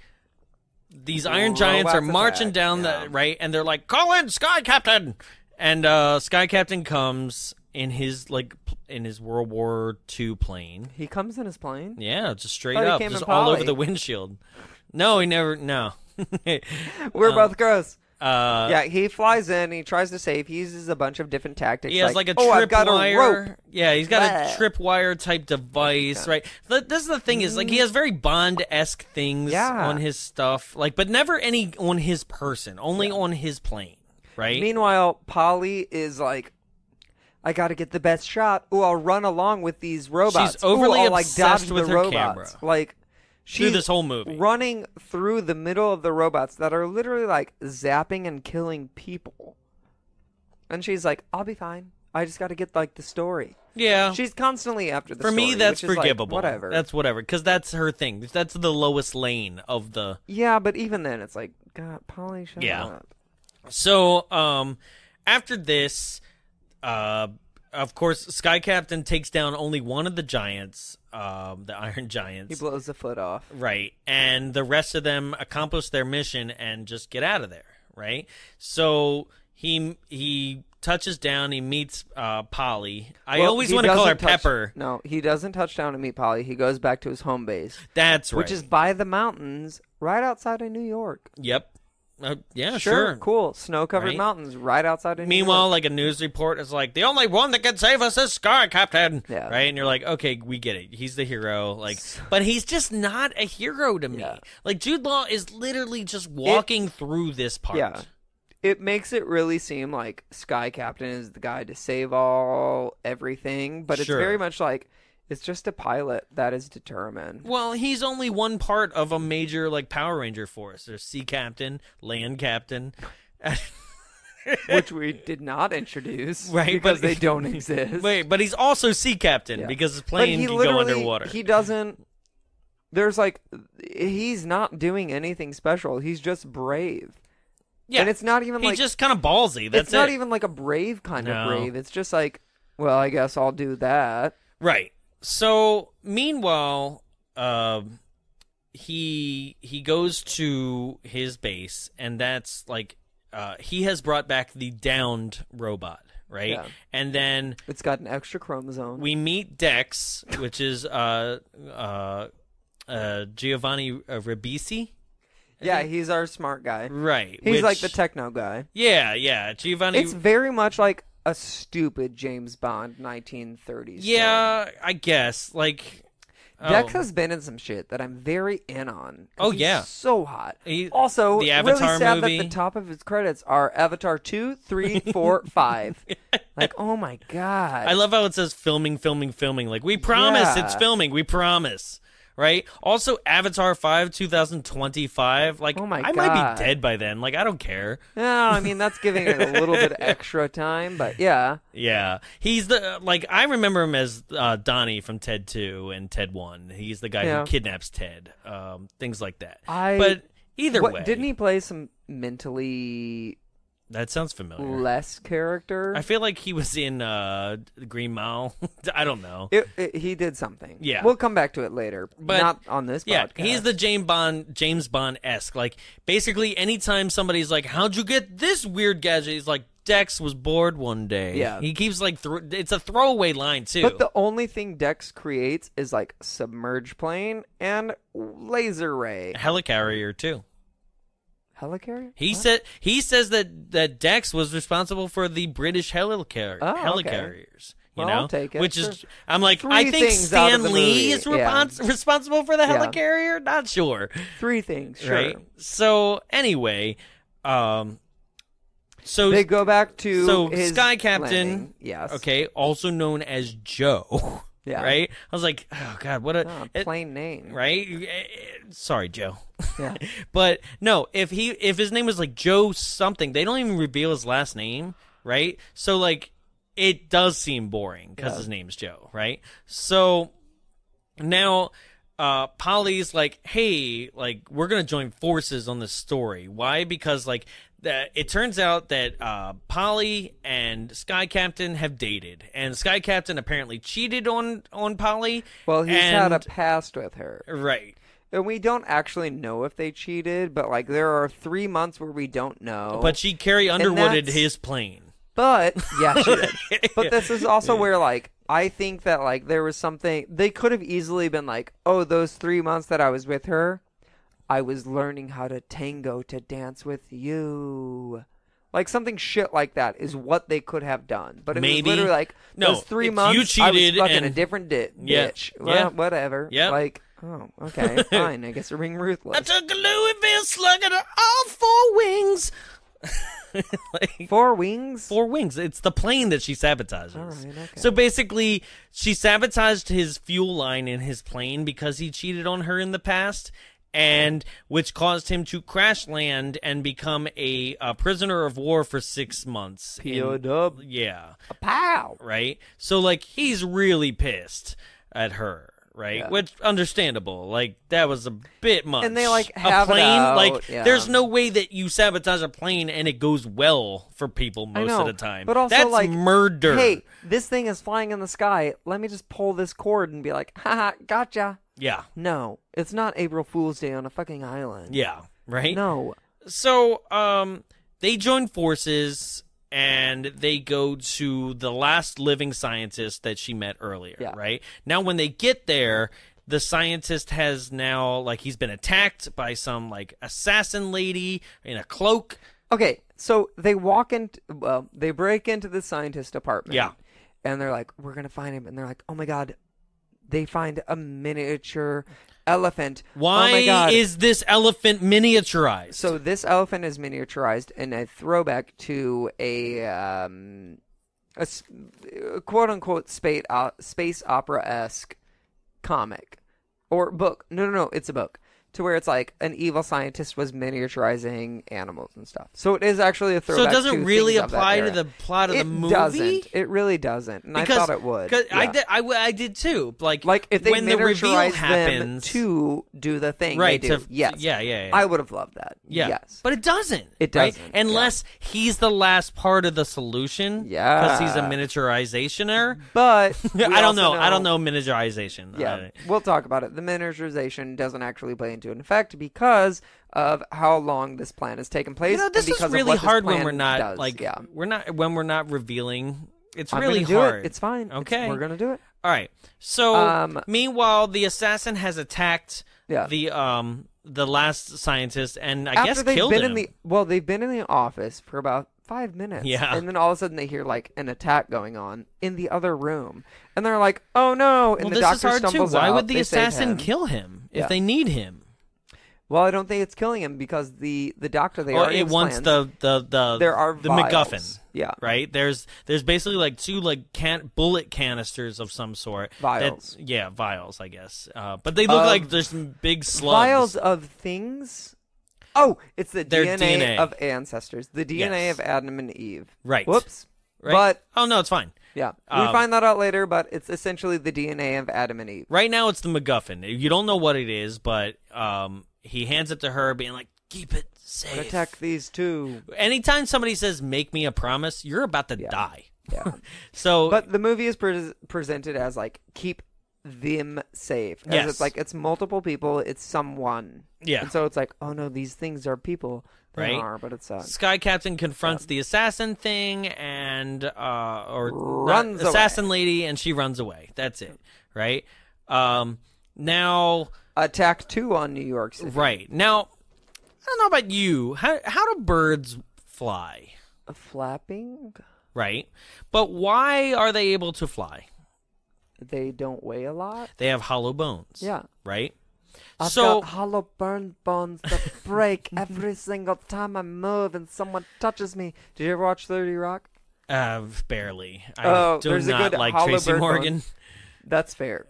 Speaker 2: these Iron Giants are
Speaker 1: Robots
Speaker 2: marching
Speaker 1: attack,
Speaker 2: down
Speaker 1: yeah.
Speaker 2: the right, and they're like, "Call in Sky Captain," and Sky Captain comes in his World War II plane.
Speaker 1: He comes in his plane.
Speaker 2: Yeah, just straight
Speaker 1: Oh, he
Speaker 2: up,
Speaker 1: came
Speaker 2: just
Speaker 1: in
Speaker 2: all over
Speaker 1: Polly.
Speaker 2: the windshield. No, he never. No.
Speaker 1: We're both gross.
Speaker 2: Uh,
Speaker 1: Yeah, he flies in. He tries to save. He uses a bunch of different tactics.
Speaker 2: He has like a
Speaker 1: oh, I've got a rope.
Speaker 2: tripwire. Yeah, he's got
Speaker 1: Blah.
Speaker 2: a tripwire type device, right? This is the thing is like he has very Bond-esque things
Speaker 1: Yeah.
Speaker 2: on his stuff, like, but never any on his person, only on his plane, right?
Speaker 1: Meanwhile, Polly is like, I got to get the best shot. Ooh, I'll run along with these robots.
Speaker 2: She's overly
Speaker 1: Ooh, I'll, like,
Speaker 2: obsessed
Speaker 1: dodge
Speaker 2: with
Speaker 1: the
Speaker 2: her
Speaker 1: robots.
Speaker 2: camera.
Speaker 1: Like,
Speaker 2: Through
Speaker 1: she's
Speaker 2: this whole movie.
Speaker 1: running through the middle of the robots that are literally like zapping and killing people. And she's like, I'll be fine. I just got to get like the story.
Speaker 2: Yeah.
Speaker 1: She's constantly after the
Speaker 2: For
Speaker 1: story.
Speaker 2: me, that's
Speaker 1: which is,
Speaker 2: forgivable.
Speaker 1: Like, whatever.
Speaker 2: That's whatever, because that's her thing. That's the lowest lane of the...
Speaker 1: Yeah, but even then, it's like, God, Polly, shut up.
Speaker 2: So, after this, of course, Sky Captain takes down only one of the giants, the Iron Giants.
Speaker 1: He blows the foot off.
Speaker 2: Right. And the rest of them accomplish their mission and just get out of there, right? So he touches down, he meets Polly. I always want to call her Pepper.
Speaker 1: No, he doesn't touch down to meet Polly. He goes back to his home base.
Speaker 2: That's right.
Speaker 1: Which is by the mountains right outside of New York.
Speaker 2: Yep. Yeah, sure.
Speaker 1: Cool. Snow-covered
Speaker 2: Right.
Speaker 1: mountains right outside of New
Speaker 2: Meanwhile,
Speaker 1: York.
Speaker 2: like a news report is like, the only one that can save us is Sky Captain.
Speaker 1: Yeah.
Speaker 2: Right? And you're like, okay, we get it. He's the hero. Like, but he's just not a hero to me.
Speaker 1: Yeah.
Speaker 2: Like, Jude Law is literally just walking through this part.
Speaker 1: Yeah. It makes it really seem like Sky Captain is the guy to save everything, but it's
Speaker 2: Sure.
Speaker 1: very much like it's just a pilot that is determined.
Speaker 2: Well, he's only one part of a major, like, Power Ranger force. There's Sea Captain, Land Captain.
Speaker 1: Which we did not introduce,
Speaker 2: Right,
Speaker 1: because
Speaker 2: but-
Speaker 1: they don't exist.
Speaker 2: Wait, but he's also Sea Captain
Speaker 1: Yeah.
Speaker 2: because his
Speaker 1: But
Speaker 2: plane
Speaker 1: he
Speaker 2: can go
Speaker 1: literally-
Speaker 2: underwater.
Speaker 1: He doesn't. There's like, he's not doing anything special. He's just brave.
Speaker 2: Yeah,
Speaker 1: And it's not even
Speaker 2: he's
Speaker 1: like
Speaker 2: just kind of ballsy. That's
Speaker 1: it's not
Speaker 2: it.
Speaker 1: even like a brave kind
Speaker 2: No.
Speaker 1: of brave. It's just like, well, I guess I'll do that.
Speaker 2: Right. So meanwhile, he goes to his base, and that's like he has brought back the downed robot, right?
Speaker 1: Yeah.
Speaker 2: And then
Speaker 1: It's got an extra chromosome.
Speaker 2: we meet Dex, which is Giovanni Ribisi.
Speaker 1: Yeah, he's our smart guy.
Speaker 2: Right.
Speaker 1: He's
Speaker 2: which-
Speaker 1: like the techno guy.
Speaker 2: Yeah. Giovanni.
Speaker 1: It's very much like a stupid James Bond 1930s.
Speaker 2: Yeah, I guess. Like,
Speaker 1: Dex has been in some shit that I'm very in on. 'cause
Speaker 2: Oh,
Speaker 1: he's
Speaker 2: yeah.
Speaker 1: so hot.
Speaker 2: He-
Speaker 1: Also,
Speaker 2: the Avatar
Speaker 1: really sad
Speaker 2: movie.
Speaker 1: that the top of his credits are Avatar 2, 3, 4, 5. Like, oh my god.
Speaker 2: I love how it says filming. Like, we promise
Speaker 1: Yeah.
Speaker 2: it's filming. We promise. Right? Also, Avatar 5, 2025. Like,
Speaker 1: Oh my
Speaker 2: I might
Speaker 1: God.
Speaker 2: be dead by then. Like, I don't care.
Speaker 1: No, I mean that's giving it a little bit extra time, but yeah.
Speaker 2: Yeah. He's the, like, I remember him as Donnie from Ted 2 and Ted 1. He's the guy
Speaker 1: Yeah.
Speaker 2: who kidnaps Ted. Things like that.
Speaker 1: I-
Speaker 2: But either way.
Speaker 1: Didn't he play some mentally
Speaker 2: That sounds familiar.
Speaker 1: less character?
Speaker 2: I feel like he was in Green Mile. I don't know.
Speaker 1: He did something.
Speaker 2: Yeah.
Speaker 1: We'll come back to it later,
Speaker 2: But-
Speaker 1: not on this
Speaker 2: Yeah,
Speaker 1: podcast.
Speaker 2: he's the James Bond-esque. Like, basically, anytime somebody's like, how'd you get this weird gadget? He's like, Dex was bored one day.
Speaker 1: Yeah.
Speaker 2: He keeps, like, it's a throwaway line, too.
Speaker 1: But the only thing Dex creates is like submerged plane and laser ray.
Speaker 2: Helicarrier, too.
Speaker 1: Helicarrier?
Speaker 2: He
Speaker 1: What?
Speaker 2: says that Dex was responsible for the British helicarriers.
Speaker 1: Oh, okay.
Speaker 2: Helicarriers. You
Speaker 1: Well,
Speaker 2: know,
Speaker 1: I'll take it,
Speaker 2: which
Speaker 1: sure.
Speaker 2: is, I'm like,
Speaker 1: Three
Speaker 2: I think
Speaker 1: things out of
Speaker 2: Stan
Speaker 1: the
Speaker 2: Lee
Speaker 1: movie,
Speaker 2: is
Speaker 1: yeah.
Speaker 2: responsible for the
Speaker 1: Yeah.
Speaker 2: helicarrier. Not sure.
Speaker 1: 3 things, sure.
Speaker 2: Right. So anyway, so
Speaker 1: They go back to
Speaker 2: so
Speaker 1: his
Speaker 2: Sky Captain,
Speaker 1: landing. Yes.
Speaker 2: okay, also known as Joe.
Speaker 1: Yeah.
Speaker 2: Right. I was like, oh god, what a
Speaker 1: Oh, plain name.
Speaker 2: right. Sorry, Joe.
Speaker 1: Yeah.
Speaker 2: But no, if his name was like Joe something, they don't even reveal his last name, right? So like, it does seem boring because
Speaker 1: Yeah.
Speaker 2: his name's Joe, right? So now Polly's like, hey, like, we're gonna join forces on this story. Why? Because like it turns out that Polly and Sky Captain have dated, and Sky Captain apparently cheated on Polly.
Speaker 1: Well, he's had a
Speaker 2: and-
Speaker 1: past with her.
Speaker 2: right.
Speaker 1: And we don't actually know if they cheated, but like there are 3 months where we don't know.
Speaker 2: But she Carrie Underwooded
Speaker 1: that's-
Speaker 2: his plane.
Speaker 1: But yeah, she did. But this is also where like I think that like there was something they could have easily been like, oh, those 3 months that I was with her, I was learning how to tango to dance with you. Like something shit like that is what they could have done. But it
Speaker 2: Maybe.
Speaker 1: was literally like
Speaker 2: No,
Speaker 1: those 3
Speaker 2: it's
Speaker 1: months
Speaker 2: you
Speaker 1: I was
Speaker 2: cheated
Speaker 1: stuck in a
Speaker 2: and-
Speaker 1: different
Speaker 2: Yeah,
Speaker 1: ditch.
Speaker 2: yeah.
Speaker 1: Well, whatever.
Speaker 2: Yep.
Speaker 1: Like, oh, okay, fine. I guess we're being ruthless.
Speaker 2: I took a Louisville slug at all 4 wings. Like,
Speaker 1: 4 wings?
Speaker 2: 4 wings. It's the plane that she sabotages.
Speaker 1: All right, okay.
Speaker 2: So basically, she sabotaged his fuel line in his plane because he cheated on her in the past. and which caused him to crash land and become a prisoner of war for 6 months.
Speaker 1: POW.
Speaker 2: Yeah.
Speaker 1: Pow.
Speaker 2: Right? So, like, he's really pissed at her. Right,
Speaker 1: Yeah.
Speaker 2: which understandable. Like that was a bit much.
Speaker 1: And they like
Speaker 2: a
Speaker 1: have
Speaker 2: plane.
Speaker 1: it out.
Speaker 2: Like
Speaker 1: yeah.
Speaker 2: there's no way that you sabotage a plane and it goes well for people most of the time.
Speaker 1: But also,
Speaker 2: that's
Speaker 1: like,
Speaker 2: murder.
Speaker 1: Hey, this thing is flying in the sky. Let me just pull this cord and be like, haha, gotcha.
Speaker 2: Yeah,
Speaker 1: No, it's not April Fool's Day on a fucking island.
Speaker 2: yeah, right.
Speaker 1: No.
Speaker 2: So, they join forces and they go to the last living scientist that she met earlier.
Speaker 1: Yeah.
Speaker 2: Right now, when they get there, the scientist has now like he's been attacked by some like assassin lady in a cloak.
Speaker 1: Okay, so they they break into the scientist apartment.
Speaker 2: Yeah.
Speaker 1: And they're like, we're going to find him. And they're like, oh my God. They find a miniature elephant.
Speaker 2: Why
Speaker 1: oh my God.
Speaker 2: is this elephant miniaturized?
Speaker 1: So this elephant is miniaturized in a throwback to a quote-unquote space opera-esque comic. Or book. No, it's a book. To where it's like an evil scientist was miniaturizing animals and stuff. So it is actually a throwback.
Speaker 2: So it doesn't
Speaker 1: to
Speaker 2: really
Speaker 1: things of that
Speaker 2: apply to
Speaker 1: era.
Speaker 2: the plot of the movie?
Speaker 1: It doesn't. It really doesn't. And
Speaker 2: Because,
Speaker 1: I thought it would.
Speaker 2: 'cause
Speaker 1: Yeah.
Speaker 2: I did too. Like
Speaker 1: if they
Speaker 2: when the reveal
Speaker 1: miniaturized them
Speaker 2: happens,
Speaker 1: to do the thing
Speaker 2: right?
Speaker 1: they do. Yes.
Speaker 2: Yeah.
Speaker 1: I would have loved that.
Speaker 2: Yeah.
Speaker 1: Yes.
Speaker 2: But it doesn't.
Speaker 1: It
Speaker 2: right?
Speaker 1: doesn't,
Speaker 2: Unless he's the last part of the solution.
Speaker 1: Yeah.
Speaker 2: Because he's a miniaturizationer.
Speaker 1: But
Speaker 2: I don't know. I don't know miniaturization.
Speaker 1: Yeah, we'll talk about it. The miniaturization doesn't actually play into an effect because of how long this plan has taken place.
Speaker 2: You know, this
Speaker 1: and because
Speaker 2: is
Speaker 1: of
Speaker 2: really
Speaker 1: what this
Speaker 2: hard when
Speaker 1: plan
Speaker 2: we're not
Speaker 1: does.
Speaker 2: like
Speaker 1: Yeah.
Speaker 2: when we're not revealing. It's
Speaker 1: I'm
Speaker 2: really
Speaker 1: gonna do
Speaker 2: hard.
Speaker 1: It. It's fine.
Speaker 2: Okay,
Speaker 1: we're gonna do it.
Speaker 2: All right. So meanwhile, the assassin has attacked
Speaker 1: Yeah.
Speaker 2: the last scientist and I
Speaker 1: After
Speaker 2: guess
Speaker 1: they've
Speaker 2: killed
Speaker 1: been
Speaker 2: him.
Speaker 1: they've been in the office for about 5 minutes.
Speaker 2: Yeah.
Speaker 1: And then all of a sudden they hear like an attack going on in the other room. And they're like, oh no. And
Speaker 2: Well,
Speaker 1: the
Speaker 2: this
Speaker 1: doctor
Speaker 2: is hard too.
Speaker 1: stumbles
Speaker 2: Why
Speaker 1: out.
Speaker 2: would the
Speaker 1: They save
Speaker 2: assassin
Speaker 1: him.
Speaker 2: kill him if
Speaker 1: Yeah.
Speaker 2: they need him?
Speaker 1: Well, I don't think it's killing him because the doctor they
Speaker 2: Well,
Speaker 1: already
Speaker 2: it wants
Speaker 1: planned, there are
Speaker 2: the
Speaker 1: vials.
Speaker 2: MacGuffin.
Speaker 1: Yeah.
Speaker 2: Right. There's basically like two like bullet canisters of some sort.
Speaker 1: Vials.
Speaker 2: Vials, I guess. But they look like there's some big slugs.
Speaker 1: Vials of things. Oh, it's the
Speaker 2: Their DNA.
Speaker 1: of ancestors. The DNA
Speaker 2: Yes.
Speaker 1: of Adam and Eve.
Speaker 2: Right.
Speaker 1: Whoops.
Speaker 2: Right?
Speaker 1: But
Speaker 2: oh no, it's fine.
Speaker 1: yeah, we find that out later. But it's essentially the DNA of Adam and Eve.
Speaker 2: Right now, it's the MacGuffin. You don't know what it is, but he hands it to her, being like, "Keep it safe.
Speaker 1: Protect these two.
Speaker 2: Anytime somebody says "make me a promise," you're about to die.
Speaker 1: Yeah.
Speaker 2: So,
Speaker 1: But the movie is presented as like keep them safe. As
Speaker 2: Yes.
Speaker 1: It's like it's multiple people. It's someone.
Speaker 2: Yeah.
Speaker 1: And so it's like, oh no, these things are people. They
Speaker 2: Right.
Speaker 1: are, but it's
Speaker 2: Sky Captain confronts the assassin thing and
Speaker 1: Runs away.
Speaker 2: assassin lady, and she runs away. That's it, right? Now,
Speaker 1: Attack 2 on New York City.
Speaker 2: right now, I don't know about you. How do birds fly?
Speaker 1: Flapping.
Speaker 2: Right, but why are they able to fly?
Speaker 1: They don't weigh a lot.
Speaker 2: They have hollow bones.
Speaker 1: Yeah.
Speaker 2: Right.
Speaker 1: I've
Speaker 2: So
Speaker 1: got hollow burn bones that break every single time I move and someone touches me. Did you ever watch 30 Rock?
Speaker 2: barely.
Speaker 1: Oh,
Speaker 2: I do
Speaker 1: there's a
Speaker 2: not
Speaker 1: good
Speaker 2: like
Speaker 1: hollow
Speaker 2: Tracy
Speaker 1: bird
Speaker 2: Morgan.
Speaker 1: bone. That's fair.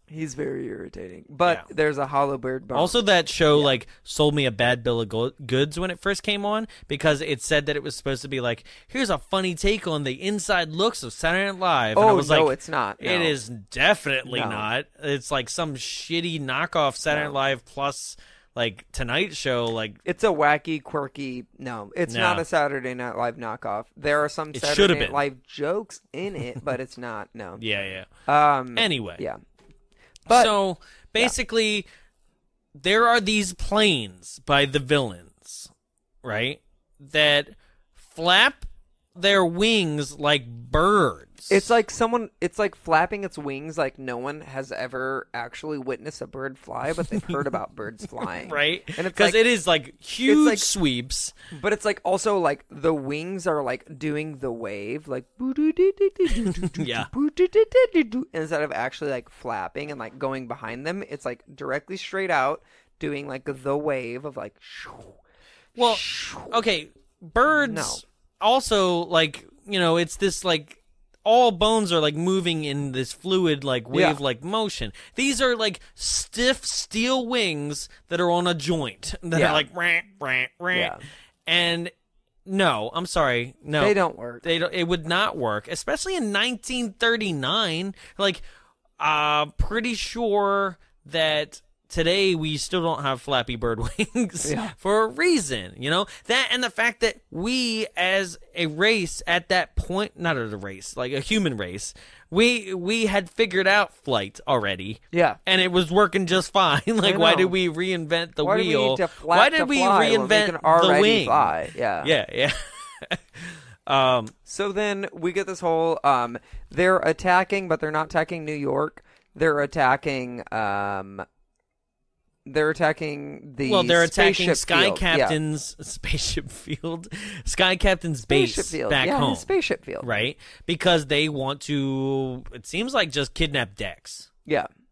Speaker 1: He's very irritating. But
Speaker 2: Yeah.
Speaker 1: there's a hollow bird bone.
Speaker 2: Also, that show like sold me a bad bill of goods when it first came on because it said that it was supposed to be like, here's a funny take on the inside looks of Saturday Night Live. And I
Speaker 1: Oh,
Speaker 2: was
Speaker 1: no,
Speaker 2: like,
Speaker 1: it's not. No.
Speaker 2: It is definitely
Speaker 1: No.
Speaker 2: not. It's like some shitty knockoff Saturday Night Live plus like Tonight Show. Like
Speaker 1: It's a wacky, quirky. No, it's
Speaker 2: No.
Speaker 1: not a Saturday Night Live knockoff. There are some
Speaker 2: It should
Speaker 1: Saturday
Speaker 2: have
Speaker 1: Night
Speaker 2: been.
Speaker 1: Live jokes in it, but it's not. No.
Speaker 2: yeah.
Speaker 1: Anyway.
Speaker 2: Anyway,
Speaker 1: Yeah. But
Speaker 2: so basically, there are these planes by the villains, right, that flap their wings like birds.
Speaker 1: it's like flapping its wings like no one has ever actually witnessed a bird fly, but they've heard about birds flying.
Speaker 2: right,
Speaker 1: And it's
Speaker 2: because
Speaker 1: like,
Speaker 2: it is like huge
Speaker 1: like-
Speaker 2: sweeps.
Speaker 1: but it's like also like the wings are like doing the wave, like
Speaker 2: Yeah.
Speaker 1: instead of actually like flapping and like going behind them, it's like directly straight out doing like the wave of like.
Speaker 2: Well, okay, birds
Speaker 1: No.
Speaker 2: also like it's this like all bones are like moving in this fluid, like wave-like motion. These are like stiff steel wings that are on a joint that are like rant, rant, rant. And no, I'm sorry, no,
Speaker 1: they don't work.
Speaker 2: They don't. It would not work, especially in 1939. Like, pretty sure that today we still don't have Flappy Bird wings for a reason, you know? That and the fact that we as a race at that point, not as a race, like a human race, we had figured out flight already.
Speaker 1: Yeah.
Speaker 2: And it was working just fine. Like, why did we reinvent the wheel?
Speaker 1: Why did we
Speaker 2: reinvent the wing?
Speaker 1: Fly? Yeah.
Speaker 2: Yeah.
Speaker 1: So then we get this whole they're attacking, but they're not attacking New York. They're attacking they're attacking
Speaker 2: Sky Captain's spaceship field, Sky Captain's base back home,
Speaker 1: his spaceship field,
Speaker 2: right? Because they want to. It seems like just kidnap Dex,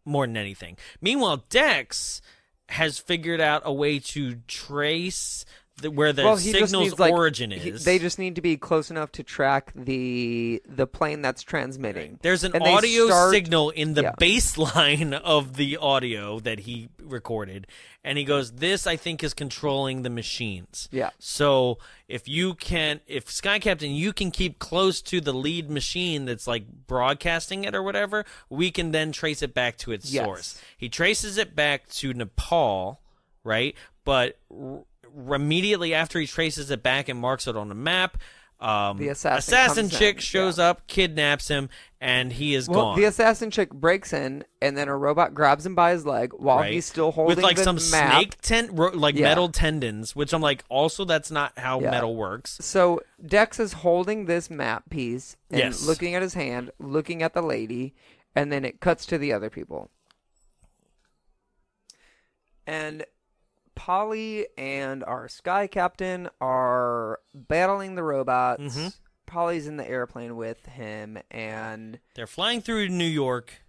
Speaker 2: more than anything. Meanwhile, Dex has figured out a way to trace where the signal's origin is.
Speaker 1: They just need to be close enough to track the plane that's transmitting.
Speaker 2: There's an audio signal in the baseline of the audio that he recorded, and he goes, "This, I think, is controlling the machines."
Speaker 1: Yeah.
Speaker 2: So if Sky Captain, you can keep close to the lead machine that's like broadcasting it or whatever, we can then trace it back to its source. He traces it back to Nepal, right? But immediately after he traces it back and marks it on the map, the assassin chick shows up, kidnaps him, and he is gone.
Speaker 1: The assassin chick breaks in, and then a robot grabs him by his leg while he's still holding
Speaker 2: with like
Speaker 1: the
Speaker 2: some
Speaker 1: map.
Speaker 2: snake metal tendons, which I'm like, also that's not how metal works.
Speaker 1: So Dex is holding this map piece and looking at his hand, looking at the lady, and then it cuts to the other people. And Polly and our Sky Captain are battling the robots. Mm-hmm. Polly's in the airplane with him, and
Speaker 2: they're flying through New York.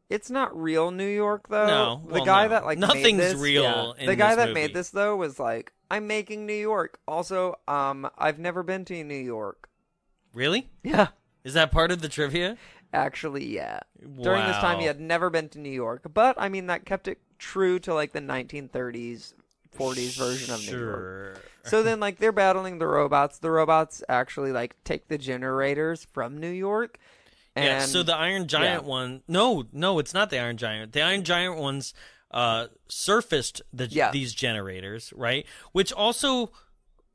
Speaker 1: It's not real New York, though.
Speaker 2: No,
Speaker 1: the guy that
Speaker 2: nothing's
Speaker 1: made this,
Speaker 2: real. In
Speaker 1: the guy
Speaker 2: this
Speaker 1: that
Speaker 2: movie.
Speaker 1: made this though was like, "I'm making New York." Also, I've never been to New York.
Speaker 2: Really?
Speaker 1: Yeah.
Speaker 2: Is that part of the trivia?
Speaker 1: Actually, yeah. Wow. During this time, he had never been to New York, but I mean that kept it true to like the 1930s. 40s version of New York. So then, like, they're battling the robots. The robots actually, like, take the generators from New York. And,
Speaker 2: so the Iron Giant one... No, it's not the Iron Giant. The Iron Giant ones surfaced these generators, right? Which also...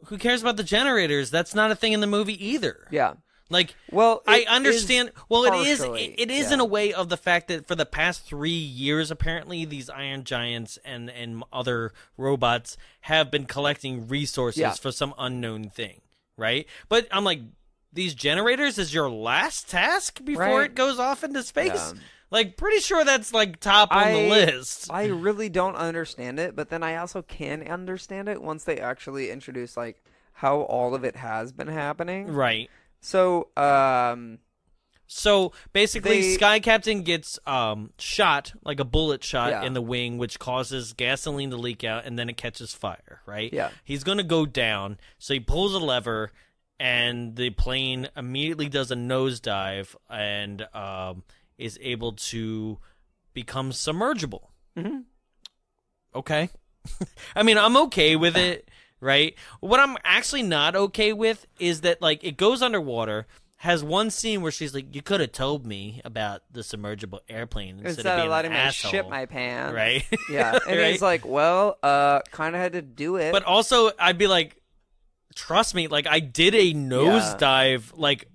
Speaker 2: Who cares about the generators? That's not a thing in the movie either.
Speaker 1: Yeah.
Speaker 2: Like,
Speaker 1: well,
Speaker 2: I understand. Well,
Speaker 1: partially,
Speaker 2: it is in a way of the fact that for the past 3 years, apparently, these Iron Giants and other robots have been collecting resources for some unknown thing, right? But I'm like, these generators is your last task before it goes off into space? Yeah. Like, pretty sure that's, like, top on the list.
Speaker 1: I really don't understand it, but then I also can understand it once they actually introduce, like, how all of it has been happening.
Speaker 2: Right.
Speaker 1: So
Speaker 2: basically, Sky Captain gets shot, like a bullet shot in the wing, which causes gasoline to leak out, and then it catches fire, right?
Speaker 1: Yeah.
Speaker 2: He's going to go down, so he pulls a lever, and the plane immediately does a nosedive and is able to become submergible. Mm-hmm. Okay. I mean, I'm okay with it. Right? What I'm actually not okay with is that, like, it goes underwater, has one scene where she's like, "You could have told me about the submergible airplane instead of being
Speaker 1: letting
Speaker 2: an
Speaker 1: me
Speaker 2: asshole."
Speaker 1: shit my pants.
Speaker 2: Right?
Speaker 1: Yeah. And
Speaker 2: right?
Speaker 1: he's like, well, kind of had to do it.
Speaker 2: But also, I'd be like, trust me, like, I did a nosedive, like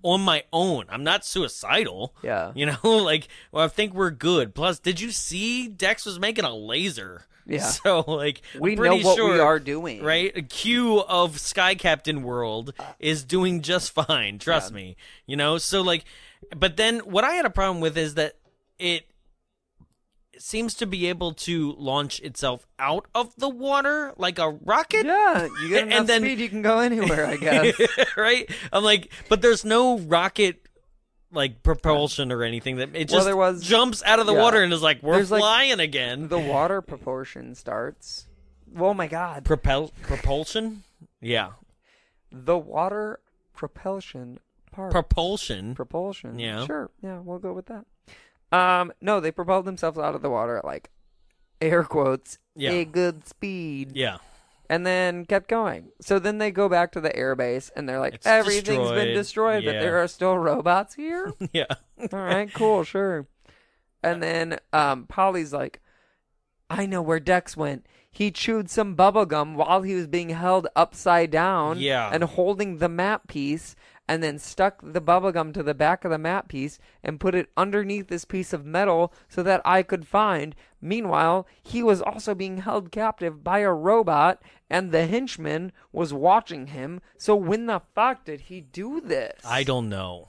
Speaker 2: on my own. I'm not suicidal.
Speaker 1: Yeah.
Speaker 2: You know, like, well, I think we're good. Plus, did you see Dex was making a laser?
Speaker 1: Yeah.
Speaker 2: So, like,
Speaker 1: we know what we are doing.
Speaker 2: Right? A Q of Sky Captain World is doing just fine. Trust me. You know? So, like, but then what I had a problem with is that it seems to be able to launch itself out of the water like a rocket.
Speaker 1: Yeah. You get enough speed, you can go anywhere, I guess.
Speaker 2: Right? I'm like, but there's no rocket like propulsion or anything that it just jumps out of the water and is like, we're flying again.
Speaker 1: The water proportion starts. Oh my god.
Speaker 2: Propulsion? Yeah.
Speaker 1: The water propulsion part?
Speaker 2: Propulsion.
Speaker 1: Propulsion.
Speaker 2: Yeah.
Speaker 1: Sure. Yeah, we'll go with that. No, they propelled themselves out of the water at, like, air quotes, a good speed.
Speaker 2: Yeah.
Speaker 1: And then kept going. So then they go back to the air base, and they're like,
Speaker 2: It's
Speaker 1: everything's been destroyed, but
Speaker 2: Yeah.
Speaker 1: there are still robots here?
Speaker 2: Yeah.
Speaker 1: All right, cool, sure. And then Polly's like, I know where Dex went. He chewed some bubblegum while he was being held upside down and holding the map piece, and then stuck the bubblegum to the back of the map piece and put it underneath this piece of metal so that I could find. Meanwhile, he was also being held captive by a robot, and the henchman was watching him. So when the fuck did he do this?
Speaker 2: I don't know.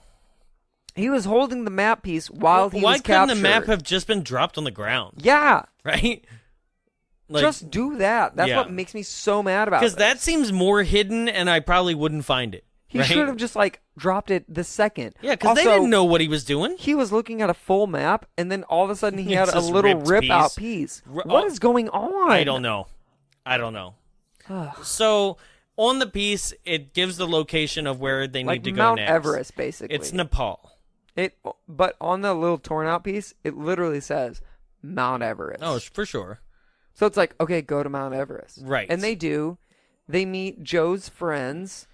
Speaker 1: He was holding the map piece while he was captured.
Speaker 2: Why couldn't the map have just been dropped on the ground?
Speaker 1: Yeah.
Speaker 2: Right? Like,
Speaker 1: just do that. That's what makes me so mad about it.
Speaker 2: Because that seems more hidden, and I probably wouldn't find it.
Speaker 1: He should have just, like, dropped it the second.
Speaker 2: Yeah, because they didn't know what he was doing.
Speaker 1: He was looking at a full map, and then all of a sudden he had a little rip-out piece. What is going on?
Speaker 2: I don't know. So, on the piece, it gives the location of where they need to go
Speaker 1: Mount
Speaker 2: next.
Speaker 1: Everest, basically.
Speaker 2: It's Nepal.
Speaker 1: But on the little torn-out piece, it literally says Mount Everest.
Speaker 2: Oh, for sure.
Speaker 1: So it's like, okay, go to Mount Everest.
Speaker 2: Right.
Speaker 1: And they do. They meet Joe's friends.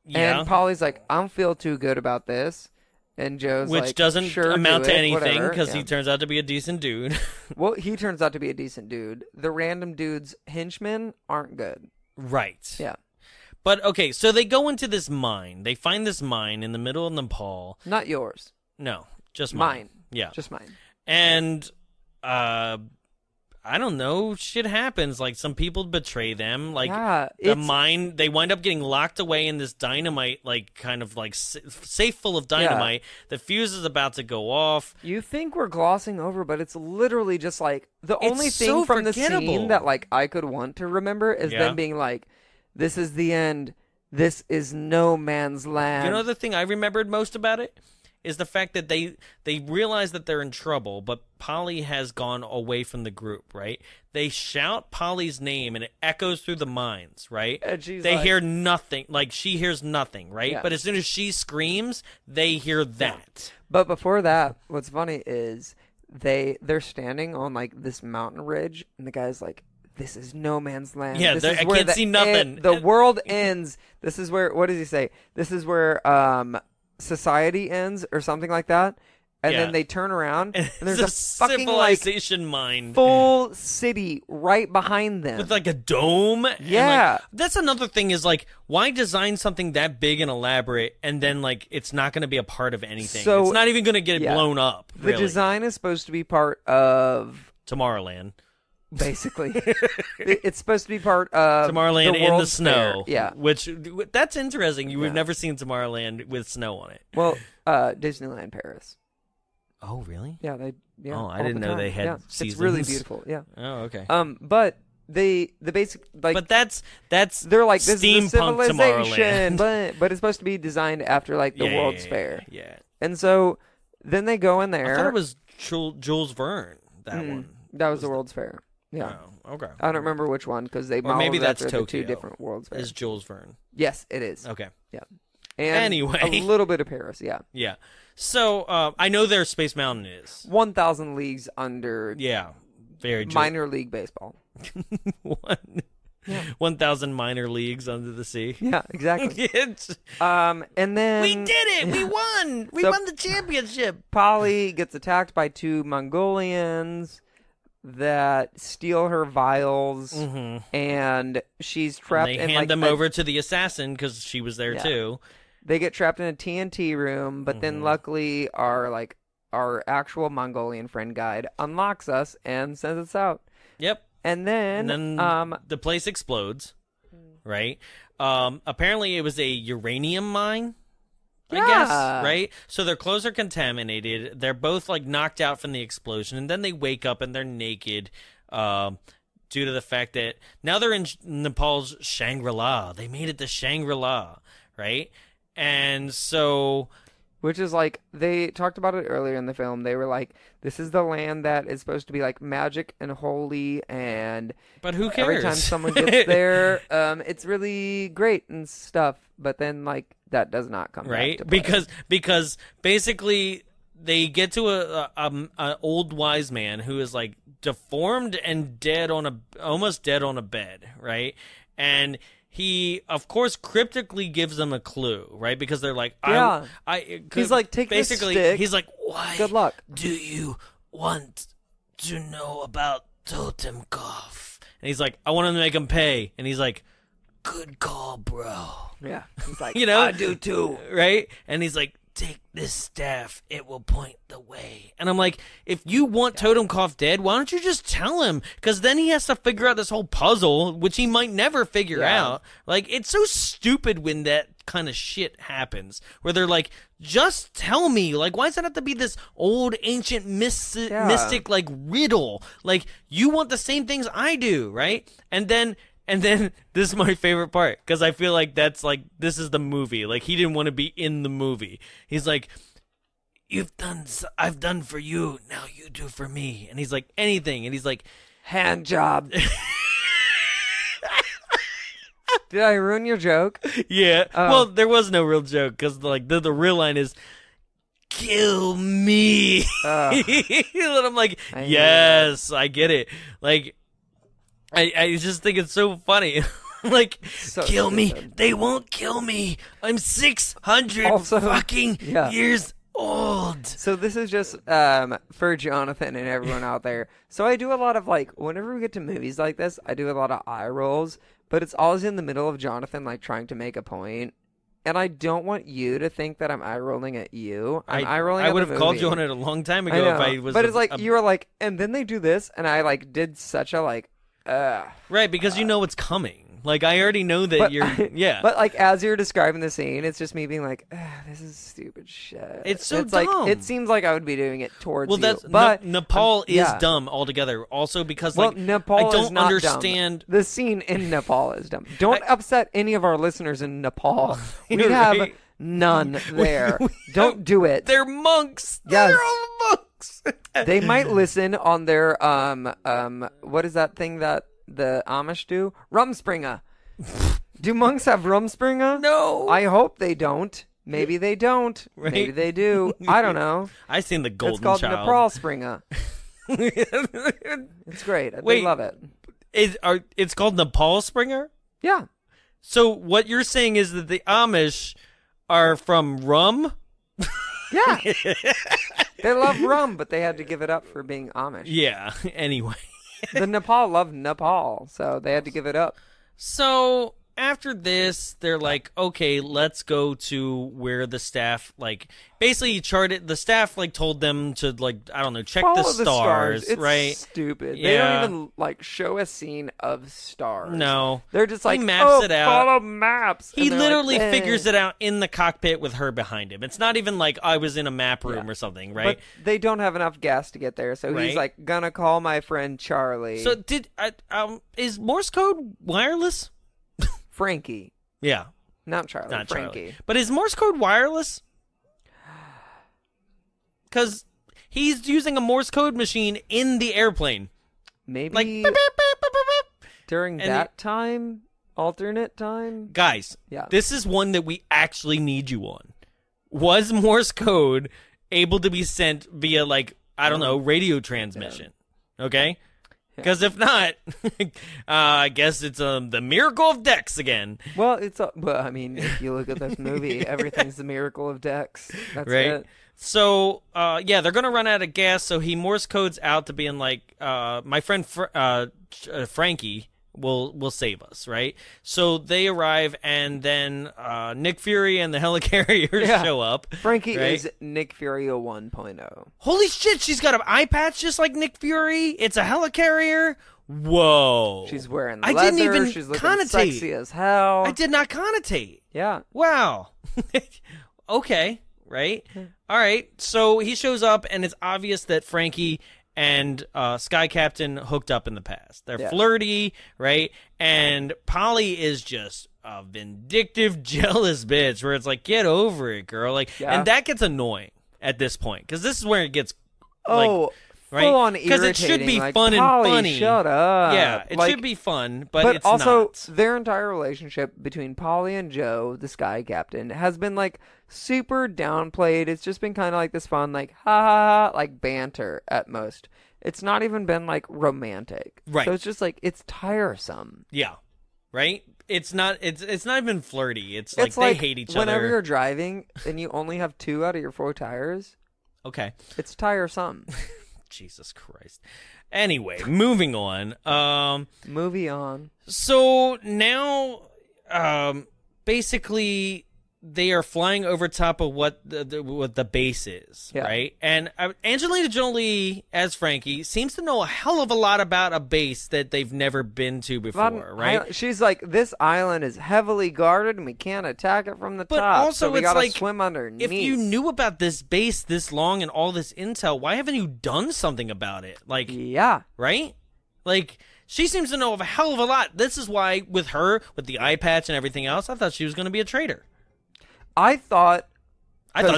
Speaker 2: Yeah.
Speaker 1: And Polly's like, I don't feel too good about this. And Joe's like,
Speaker 2: Which doesn't
Speaker 1: sure,
Speaker 2: amount
Speaker 1: do
Speaker 2: to
Speaker 1: it,
Speaker 2: anything because
Speaker 1: whatever.
Speaker 2: he turns out to be a decent dude.
Speaker 1: Well, he turns out to be a decent dude. The random dude's henchmen aren't good.
Speaker 2: Right.
Speaker 1: Yeah.
Speaker 2: But, okay, so they go into this mine. They find this mine in the middle of Nepal.
Speaker 1: Not yours.
Speaker 2: No, just mine. Yeah.
Speaker 1: Just mine.
Speaker 2: And, I don't know, shit happens. Like, some people betray them. Like, the mine, they wind up getting locked away in this dynamite, like, kind of, like, safe full of dynamite. The fuse is about to go off.
Speaker 1: You think we're glossing over, but it's literally just, like, the only thing
Speaker 2: so
Speaker 1: from the
Speaker 2: forgettable.
Speaker 1: scene that, like, I could want to remember is them being like, this is the end. This is no man's land.
Speaker 2: You know the thing I remembered most about it? Is the fact that they realize that they're in trouble, but Polly has gone away from the group, right? They shout Polly's name, and it echoes through the mines, right?
Speaker 1: And she's
Speaker 2: they
Speaker 1: like,
Speaker 2: hear nothing. Like, she hears nothing, right?
Speaker 1: Yeah.
Speaker 2: But as soon as she screams, they hear that.
Speaker 1: But before that, what's funny is they're standing on, like, this mountain ridge, and the guy's like, this is no man's land.
Speaker 2: Yeah,
Speaker 1: this is
Speaker 2: I
Speaker 1: where
Speaker 2: can't see nothing.
Speaker 1: The world ends. This is where, what does he say? This is where society ends or something like that. And then they turn around and there's a fucking
Speaker 2: civilization mine.
Speaker 1: Full city right behind them.
Speaker 2: With like a dome.
Speaker 1: Yeah.
Speaker 2: And, like, that's another thing is like, why design something that big and elaborate and then like it's not going to be a part of anything?
Speaker 1: So,
Speaker 2: it's not even going to get blown up.
Speaker 1: The design is supposed to be part of
Speaker 2: Tomorrowland.
Speaker 1: Basically. It's supposed to be part of
Speaker 2: Tomorrowland
Speaker 1: the
Speaker 2: in the
Speaker 1: World's
Speaker 2: snow.
Speaker 1: Fair. Yeah.
Speaker 2: Which, that's interesting. We've never seen Tomorrowland with snow on it.
Speaker 1: Well, Disneyland Paris.
Speaker 2: Oh, really?
Speaker 1: Yeah,
Speaker 2: Oh,
Speaker 1: all
Speaker 2: I didn't
Speaker 1: the
Speaker 2: know
Speaker 1: time.
Speaker 2: they had
Speaker 1: Yeah.
Speaker 2: seasons.
Speaker 1: It's really beautiful. Yeah.
Speaker 2: Oh, okay.
Speaker 1: But the basic, like,
Speaker 2: but that's
Speaker 1: they're like, this is a
Speaker 2: steampunk
Speaker 1: civilization,
Speaker 2: Tomorrowland.
Speaker 1: but it's supposed to be designed after like the World's Fair.
Speaker 2: Yeah.
Speaker 1: And so then they go in there.
Speaker 2: I thought it was Jules Verne. That one.
Speaker 1: That was the World's Fair. Yeah.
Speaker 2: Oh, okay.
Speaker 1: I don't remember which one because they
Speaker 2: Or maybe
Speaker 1: modeled
Speaker 2: that's
Speaker 1: after
Speaker 2: Tokyo.
Speaker 1: the two different World's Fairs.
Speaker 2: Is Jules Verne?
Speaker 1: Yes, it is.
Speaker 2: Okay.
Speaker 1: Yeah. And
Speaker 2: Anyway.
Speaker 1: a little bit of Paris. Yeah.
Speaker 2: Yeah. So I know where Space Mountain is.
Speaker 1: 1,000 leagues under.
Speaker 2: Yeah. Very
Speaker 1: minor league baseball.
Speaker 2: 1,000 minor leagues under the sea.
Speaker 1: Yeah, exactly. And then
Speaker 2: we did it. We won. We won the championship.
Speaker 1: Polly gets attacked by two Mongolians that steal her vials, and she's trapped.
Speaker 2: And they
Speaker 1: in
Speaker 2: hand
Speaker 1: like
Speaker 2: them over to the assassin because she was there
Speaker 1: Yeah.
Speaker 2: too.
Speaker 1: They get trapped in a TNT room, but then luckily our actual Mongolian friend guide unlocks us and sends us out.
Speaker 2: Yep.
Speaker 1: And then
Speaker 2: the place explodes, right? Apparently it was a uranium mine, I guess, right? So their clothes are contaminated. They're both like knocked out from the explosion, and then they wake up and they're naked due to the fact that now they're in Nepal's Shangri-La. They made it to Shangri-La, right? And so
Speaker 1: Which is like, they talked about it earlier in the film. They were like, this is the land that is supposed to be like magic and holy, and
Speaker 2: but who cares?
Speaker 1: Every time someone gets there, it's really great and stuff. But then like that does not come back to play.
Speaker 2: Because basically they get to a old wise man who is like deformed and almost dead on a bed, right? And he, of course, cryptically gives them a clue, right? Because they're like,
Speaker 1: he's like, take
Speaker 2: basically,
Speaker 1: this stick.
Speaker 2: he's like, why?
Speaker 1: Good luck.
Speaker 2: Do you want to know about Totemkopf? And he's like, I want him to make him pay. And he's like, good call, bro.
Speaker 1: Yeah. He's like,
Speaker 2: I
Speaker 1: do too.
Speaker 2: Right? And he's like, take this staff, it will point the way. And I'm like, if you want Totemkopf dead, why don't you just tell him? Because then he has to figure out this whole puzzle, which he might never figure out. Like, it's so stupid when that kind of shit happens, where they're like, just tell me. Like, why does it have to be this old ancient mystic like riddle? Like, you want the same things I do, right? And then this is my favorite part, because I feel like that's like, this is the movie. Like, he didn't want to be in the movie. He's like, I've done for you, now you do for me. And he's like, anything. And he's like,
Speaker 1: hand job. Did I ruin your joke?
Speaker 2: Yeah. Well, there was no real joke, because like the real line is, kill me. And I'm like, yes, I get it. Like, I just think it's so funny. Like,
Speaker 1: so
Speaker 2: kill me.
Speaker 1: stupid.
Speaker 2: They won't kill me. I'm 600 fucking years old.
Speaker 1: So this is just for Jonathan and everyone out there. So I do a lot of like, whenever we get to movies like this, I do a lot of eye rolls, but it's always in the middle of Jonathan like trying to make a point. And I don't want you to think that I'm eye rolling at you. I'm eye rolling at the movie.
Speaker 2: I would have called you on it a long time ago if I was.
Speaker 1: But it's like you were like, and then they do this, and I like did such a like.
Speaker 2: Right, because you know what's coming. Like, I already know that yeah.
Speaker 1: But, like, as you're describing the scene, it's just me being like, this is stupid shit.
Speaker 2: It's so
Speaker 1: dumb.
Speaker 2: Like,
Speaker 1: it seems like I would be doing it towards you.
Speaker 2: That's,
Speaker 1: but
Speaker 2: Nepal is dumb altogether. Also, because, like,
Speaker 1: Nepal
Speaker 2: I don't
Speaker 1: is not
Speaker 2: understand.
Speaker 1: Dumb. The scene in Nepal is dumb. Don't upset any of our listeners in Nepal. We
Speaker 2: Right.
Speaker 1: have none there. Don't do it.
Speaker 2: They're monks.
Speaker 1: Yes.
Speaker 2: They're all monks.
Speaker 1: They might listen on their, what is that thing that the Amish do? Rumspringa. Do monks have Rumspringa?
Speaker 2: No.
Speaker 1: I hope they don't. Maybe they don't.
Speaker 2: Right?
Speaker 1: Maybe they do. I don't know.
Speaker 2: I seen the Golden
Speaker 1: It's called
Speaker 2: Child.
Speaker 1: Nepal Springa. It's great. They love it.
Speaker 2: It's called Nepal Springer?
Speaker 1: Yeah.
Speaker 2: So what you're saying is that the Amish are from rum?
Speaker 1: Yeah. They love rum, but they had to give it up for being Amish.
Speaker 2: Yeah. Anyway.
Speaker 1: The Nepal loved Nepal, so they had to give it up.
Speaker 2: So after this, they're like, okay, let's go to where the staff, like, basically charted. The staff, like, told them to, like, I don't know, check
Speaker 1: Follow
Speaker 2: the stars,
Speaker 1: It's
Speaker 2: right?
Speaker 1: stupid.
Speaker 2: Yeah.
Speaker 1: They don't even, like, show a scene of stars.
Speaker 2: No.
Speaker 1: They're just like,
Speaker 2: he maps it out.
Speaker 1: Follow maps.
Speaker 2: He literally
Speaker 1: like,
Speaker 2: figures it out in the cockpit with her behind him. It's not even like I was in a map room or something, right?
Speaker 1: But they don't have enough gas to get there, so he's like, gonna call my friend Charlie.
Speaker 2: So is Morse code wireless?
Speaker 1: Frankie.
Speaker 2: Yeah.
Speaker 1: Not Charlie.
Speaker 2: Not
Speaker 1: Frankie.
Speaker 2: Charlie. But is Morse code wireless? Because he's using a Morse code machine in the airplane.
Speaker 1: Maybe
Speaker 2: like beep, beep, beep, beep, beep.
Speaker 1: During that time, alternate time.
Speaker 2: Guys, this is one that we actually need you on. Was Morse code able to be sent via, like, I don't know, radio transmission? Okay? Because if not, I guess it's the miracle of Dex again.
Speaker 1: Well, I mean, if you look at this movie, everything's the miracle of Dex. That's
Speaker 2: right?
Speaker 1: it.
Speaker 2: So, they're going to run out of gas, so he Morse codes out to being like, my friend Frankie will save us, right? So they arrive, and then Nick Fury and the helicarrier show up.
Speaker 1: Frankie is Nick Fury 1.0.
Speaker 2: Holy shit, she's got an eye patch just like Nick Fury. It's a helicarrier. Whoa.
Speaker 1: She's wearing leather.
Speaker 2: I didn't even
Speaker 1: She's looking
Speaker 2: connotate.
Speaker 1: sexy as hell.
Speaker 2: I did not connotate.
Speaker 1: Yeah.
Speaker 2: Wow. Okay, right? All right, so he shows up, and it's obvious that Frankie and Sky Captain hooked up in the past. They're flirty, right? And Polly is just a vindictive, jealous bitch where it's like, get over it, girl. Like, and that gets annoying at this point because this is where it gets right?
Speaker 1: Full on irritating.
Speaker 2: Because it should be
Speaker 1: like,
Speaker 2: fun and
Speaker 1: Polly,
Speaker 2: funny.
Speaker 1: Shut up.
Speaker 2: Yeah, it
Speaker 1: like,
Speaker 2: should be fun, but it's
Speaker 1: also,
Speaker 2: not.
Speaker 1: their entire relationship between Polly and Joe, the Sky Captain, has been like super downplayed. It's just been kind of like this fun, like ha ha ha, like banter at most. It's not even been like romantic.
Speaker 2: Right.
Speaker 1: So it's just like it's tiresome.
Speaker 2: Yeah. Right? It's not even flirty. It's like they hate each
Speaker 1: whenever
Speaker 2: other.
Speaker 1: you're driving and you only have 2 out of your 4 tires.
Speaker 2: Okay.
Speaker 1: It's tiresome.
Speaker 2: Jesus Christ. Anyway, moving on.
Speaker 1: Movie on.
Speaker 2: So now, basically, they are flying over top of what the base is, right? And Angelina Jolie, as Frankie, seems to know a hell of a lot about a base that they've never been to before, right?
Speaker 1: She's like, this island is heavily guarded and we can't attack it from the
Speaker 2: But
Speaker 1: top.
Speaker 2: also
Speaker 1: so we
Speaker 2: it's
Speaker 1: gotta
Speaker 2: like,
Speaker 1: swim underneath.
Speaker 2: if you knew about this base this long and all this intel, why haven't you done something about it? Like,
Speaker 1: yeah,
Speaker 2: right? Like, she seems to know of a hell of a lot. This is why, with her, with the eye patch and everything else, I thought she was going to be a traitor.
Speaker 1: I thought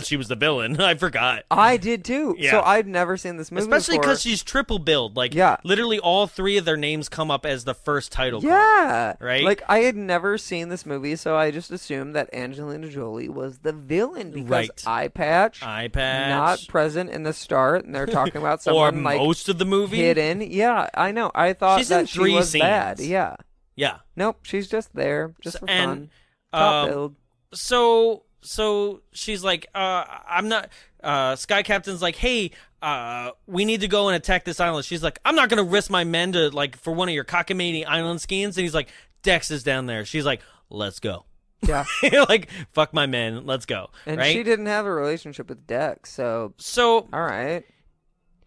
Speaker 2: she was the villain. I forgot.
Speaker 1: I did too.
Speaker 2: Yeah.
Speaker 1: So I'd never seen this movie
Speaker 2: Especially
Speaker 1: before.
Speaker 2: because she's triple billed. Like, literally all 3 of their names come up as the first title card. Right?
Speaker 1: Like, I had never seen this movie, so I just assumed that Angelina Jolie was the villain because eye patch not present in the start, and they're talking about someone
Speaker 2: or most of the movie
Speaker 1: hidden. Yeah, I know. I thought
Speaker 2: she's
Speaker 1: that
Speaker 2: in
Speaker 1: she
Speaker 2: 3
Speaker 1: was
Speaker 2: scenes.
Speaker 1: bad. Yeah. Nope, she's just there, just for fun. Top build.
Speaker 2: So she's like, I'm not. Sky Captain's like, hey, we need to go and attack this island. She's like, I'm not gonna risk my men to for one of your cockamamie island schemes. And he's like, Dex is down there. She's like, let's go.
Speaker 1: Yeah.
Speaker 2: Like, fuck my men, let's go.
Speaker 1: And
Speaker 2: right?
Speaker 1: she didn't have a relationship with Dex, so all right.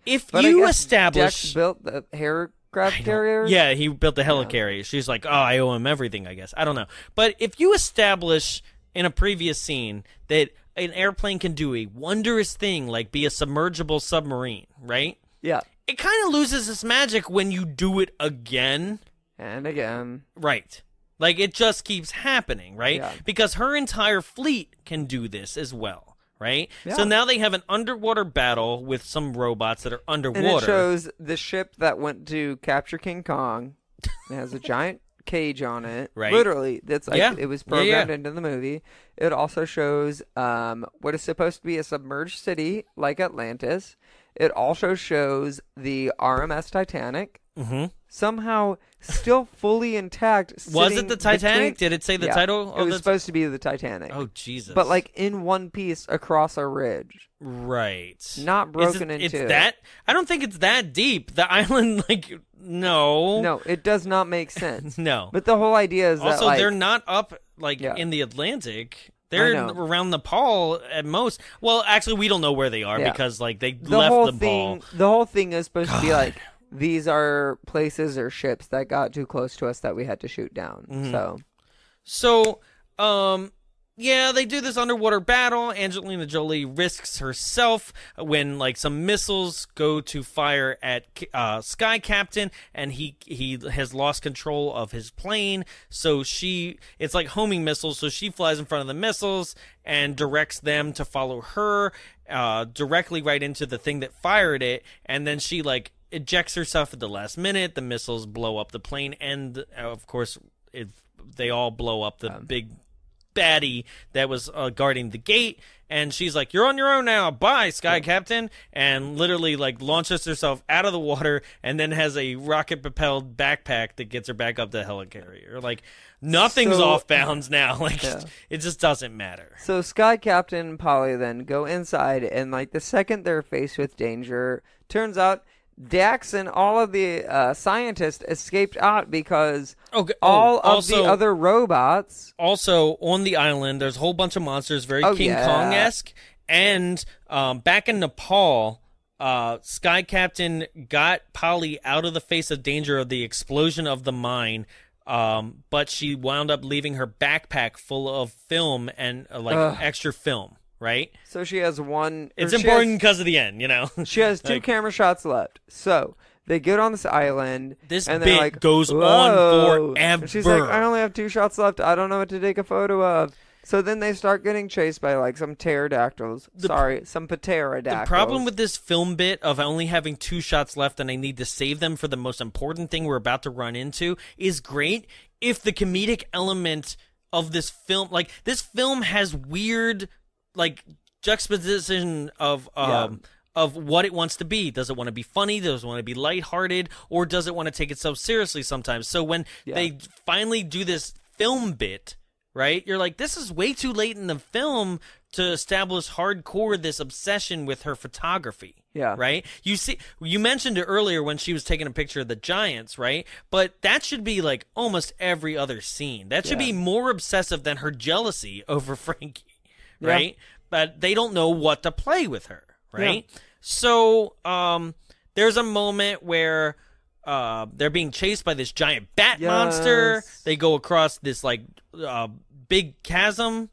Speaker 2: If you establish
Speaker 1: Dex built the aircraft carrier.
Speaker 2: Yeah, he built the helicarrier. She's like, oh, I owe him everything, I guess. I don't know. But if you establish in a previous scene that an airplane can do a wondrous thing like be a submergible submarine, right?
Speaker 1: Yeah.
Speaker 2: It kind of loses its magic when you do it again.
Speaker 1: And again.
Speaker 2: Right. Like, it just keeps happening, right?
Speaker 1: Yeah.
Speaker 2: Because her entire fleet can do this as well, right?
Speaker 1: Yeah.
Speaker 2: So now they have an underwater battle with some robots that are underwater.
Speaker 1: And it shows the ship that went to capture King Kong. It has a giant cage on it.
Speaker 2: Right.
Speaker 1: Literally. That's like it was programmed
Speaker 2: Yeah.
Speaker 1: into the movie. It also shows what is supposed to be a submerged city like Atlantis. It also shows the RMS Titanic.
Speaker 2: Mm-hmm.
Speaker 1: Somehow still fully intact.
Speaker 2: Was it the Titanic? Did it say the title?
Speaker 1: It was supposed to be the Titanic.
Speaker 2: Oh, Jesus.
Speaker 1: But like in one piece across a ridge.
Speaker 2: Right.
Speaker 1: Not broken into.
Speaker 2: It's that? I don't think it's that deep. The island, like, no.
Speaker 1: No, it does not make sense.
Speaker 2: No.
Speaker 1: But the whole idea is that
Speaker 2: also,
Speaker 1: like,
Speaker 2: they're not up, like, in the Atlantic. They're around Nepal at most. Well, actually, we don't know where they are because, like, they left the ball.
Speaker 1: The whole thing is supposed to be like, these are places or ships that got too close to us that we had to shoot down.
Speaker 2: Mm-hmm. So, yeah, they do this underwater battle. Angelina Jolie risks herself when, like, some missiles go to fire at Sky Captain, and he has lost control of his plane. So it's like homing missiles. So she flies in front of the missiles and directs them to follow her directly right into the thing that fired it, and then she like ejects herself at the last minute. The missiles blow up the plane, and of course, they all blow up the big baddie that was guarding the gate. And she's like, "You're on your own now. Bye, Sky Captain." And literally, like, launches herself out of the water, and then has a rocket-propelled backpack that gets her back up the helicarrier. Like, nothing's off bounds now. Like, it just doesn't matter.
Speaker 1: So Sky Captain and Polly then go inside, and like the second they're faced with danger, turns out Dax and all of the scientists escaped out because all of the other robots...
Speaker 2: Also, on the island, there's a whole bunch of monsters, very King Kong-esque. And back in Nepal, Sky Captain got Polly out of the face of danger of the explosion of the mine, but she wound up leaving her backpack full of film and extra film. Right?
Speaker 1: So she has one...
Speaker 2: It's important because of the end, you know?
Speaker 1: She has two camera shots left. So They get on this island.
Speaker 2: This
Speaker 1: and
Speaker 2: bit
Speaker 1: they're like,
Speaker 2: goes on
Speaker 1: "Whoa."
Speaker 2: forever.
Speaker 1: And she's like, I only have 2 shots left. I don't know what to take a photo of. So then they start getting chased by like some pterodactyls. Some pterodactyls.
Speaker 2: The problem with this film bit of only having 2 shots left and I need to save them for the most important thing we're about to run into is great if the comedic element of this film, like this film has weird like juxtaposition of what it wants to be. Does it want to be funny? Does it want to be lighthearted? Or does it want to take itself seriously sometimes? So when they finally do this film bit, right, you're like, this is way too late in the film to establish hardcore this obsession with her photography.
Speaker 1: Yeah.
Speaker 2: Right? You mentioned it earlier when she was taking a picture of the giants, right? But that should be like almost every other scene. That should be more obsessive than her jealousy over Frankie, right? But they don't know what to play with her, right? Yeah. So there's a moment where they're being chased by this giant bat monster. They go across this like big chasm.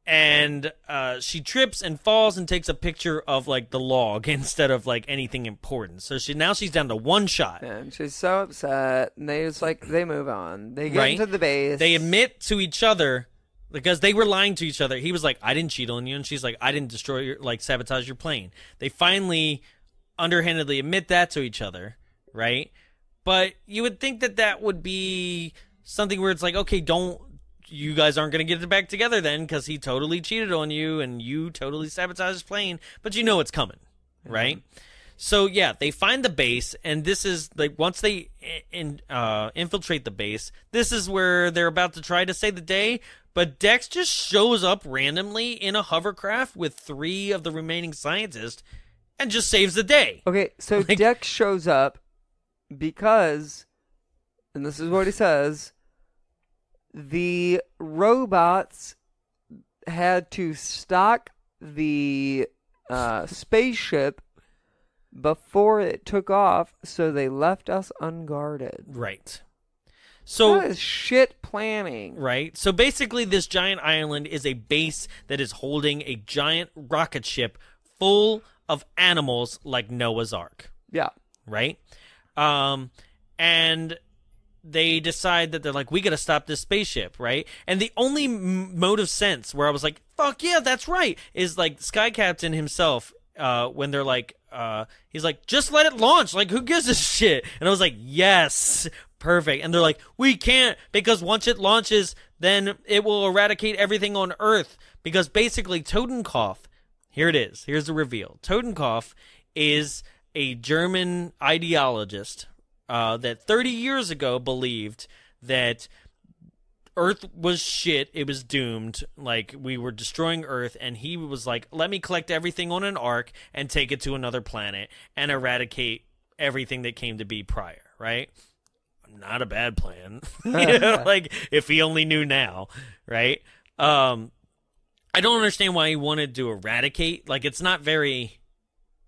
Speaker 2: And she trips and falls and takes a picture of like the log instead of like anything important. So she's down to 1 shot.
Speaker 1: And she's so upset. And they move on. They get into the base.
Speaker 2: They admit to each other because they were lying to each other. He was like, I didn't cheat on you. And she's like, I didn't sabotage your plane. They finally underhandedly admit that to each other, right? But you would think that would be something where it's like, okay, you guys aren't going to get it back together then because he totally cheated on you and you totally sabotaged his plane, but you know it's coming, right? So, yeah, they find the base, and this is, like, once they infiltrate the base, this is where they're about to try to save the day, but Dex just shows up randomly in a hovercraft with 3 of the remaining scientists and just saves the day.
Speaker 1: Okay, so Dex shows up because, and this is what he says, the robots had to stock the spaceship before it took off, so they left us unguarded.
Speaker 2: Right. So
Speaker 1: that is shit planning.
Speaker 2: Right. So basically this giant island is a base that is holding a giant rocket ship full of animals like Noah's Ark.
Speaker 1: Yeah.
Speaker 2: Right? And they decide that they're like, we got to stop this spaceship, right? And the only mode of sense where I was like, fuck yeah, that's right, is like Sky Captain himself, when they're like, he's like, just let it launch. Like, who gives a shit? And I was like, yes, perfect. And they're like, we can't, because once it launches, then it will eradicate everything on Earth. Because basically, Totenkopf, here it is. Here's the reveal. Totenkopf is a German ideologist that 30 years ago believed that Earth was shit, it was doomed, like we were destroying Earth, and he was like, let me collect everything on an ark and take it to another planet and eradicate everything that came to be prior, right? Not a bad plan. You know, like, if he only knew now, right? I don't understand why he wanted to eradicate. Like, it's not very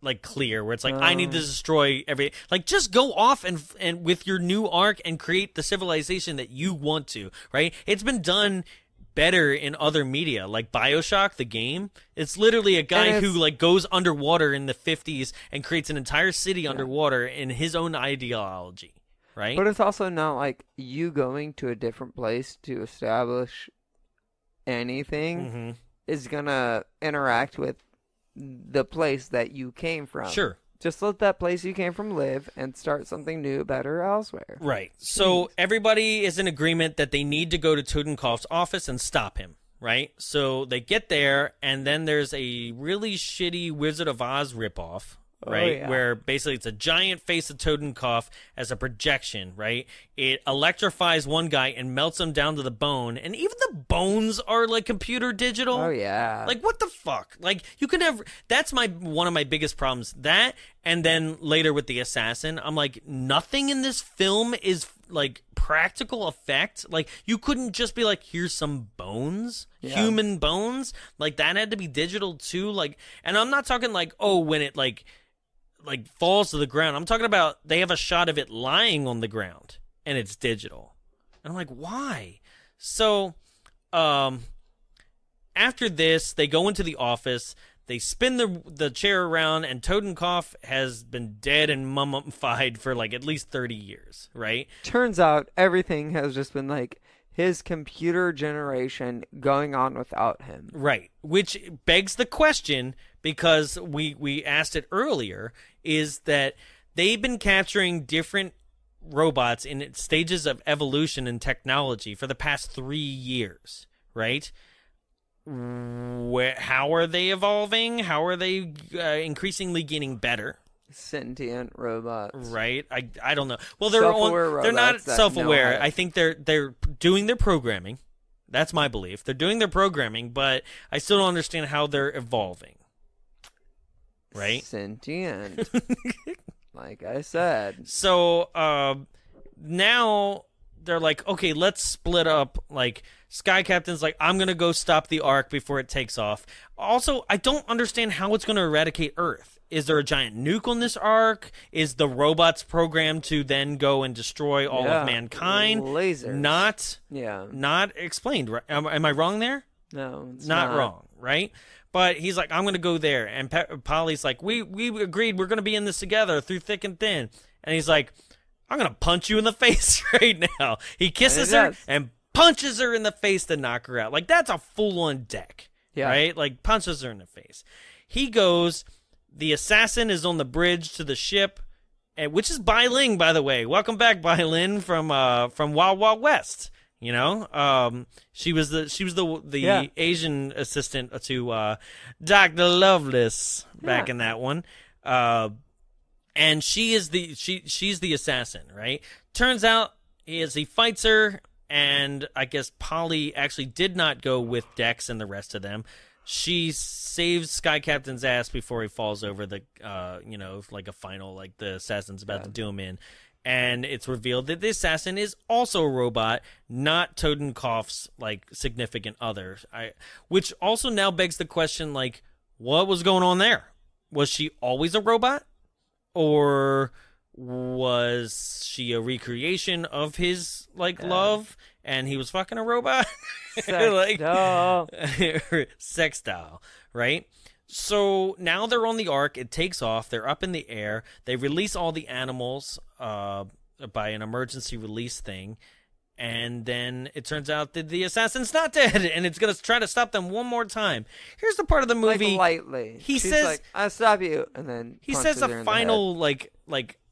Speaker 2: like clear where it's like, I need to destroy every, like, just go off and with your new arc and create the civilization that you want to, right? It's been done better in other media, like BioShock the game. It's literally a guy who like goes underwater in the 50s and creates an entire city underwater in his own ideology, right?
Speaker 1: But it's also not like you going to a different place to establish anything is gonna interact with the place that you came from.
Speaker 2: Sure.
Speaker 1: Just let that place you came from live and start something new, better elsewhere.
Speaker 2: Right. So everybody is in agreement that they need to go to Totenkopf's office and stop him, right? So they get there, and then there's a really shitty Wizard of Oz ripoff, right? Where basically it's a giant face of Totenkopf as a projection, right? It electrifies one guy and melts him down to the bone, and even the bones are like computer digital.
Speaker 1: Oh yeah.
Speaker 2: Like, what the fuck? Like, you can never, that's one of my biggest problems. That, and then later with the assassin, I'm like, nothing in this film is like practical effect. Like, you couldn't just be like, here's some bones, human bones. Like, that had to be digital too. Like, and I'm not talking like, oh, when it like falls to the ground. I'm talking about they have a shot of it lying on the ground and it's digital. And I'm like, why? So after this, they go into the office. They spin the chair around, and Totenkopf has been dead and mummified for like at least 30 years, right?
Speaker 1: Turns out everything has just been like his computer generation going on without him.
Speaker 2: Right. Which begs the question, because we asked it earlier, is that they've been capturing different robots in stages of evolution and technology for the past 3 years, right? How are they evolving? How are they increasingly getting better?
Speaker 1: Sentient robots,
Speaker 2: right? I don't know. Well, they're not self-aware. I think they're doing their programming. That's my belief. They're doing their programming, but I still don't understand how they're evolving. Right?
Speaker 1: Sentient. Like I said.
Speaker 2: So now they're like, okay, let's split up. Like, Sky Captain's like, I'm going to go stop the Ark before it takes off. Also, I don't understand how it's going to eradicate Earth. Is there a giant nuke on this Ark? Is the robots programmed to then go and destroy all of mankind?
Speaker 1: Lasers.
Speaker 2: Not explained. Right? Am I wrong there?
Speaker 1: No, it's
Speaker 2: not wrong, right? But he's like, I'm going to go there. And Polly's like, we agreed we're going to be in this together through thick and thin. And he's like, I'm going to punch you in the face right now. He kisses her and punches her in the face to knock her out. Like, that's a full-on deck, right? Like, punches her in the face. He goes, the assassin is on the bridge to the ship, which is Bai Ling, by the way. Welcome back, Bai Ling, from Wild Wild West. You know, she was the Asian assistant to Dr. Lovelace back in that one. And she's the assassin, right? Turns out he fights her, and I guess Polly actually did not go with Dex and the rest of them. She saves Sky Captain's ass before he falls over the, like a final, like the assassin's about to do him in. And it's revealed that the assassin is also a robot, not Totenkopf's, like, significant other. Which also now begs the question, like, what was going on there? Was she always a robot? Or was she a recreation of his, like, love, and he was fucking a robot? Sex doll, right? So now they're on the Ark. It takes off. They're up in the air. They release all the animals by an emergency release thing. And then it turns out that the assassin's not dead, and it's going to try to stop them one more time. Here's the part of the movie.
Speaker 1: Like, lightly.
Speaker 2: She's
Speaker 1: says,
Speaker 2: like,
Speaker 1: I'll stop you. And then
Speaker 2: he says a final, like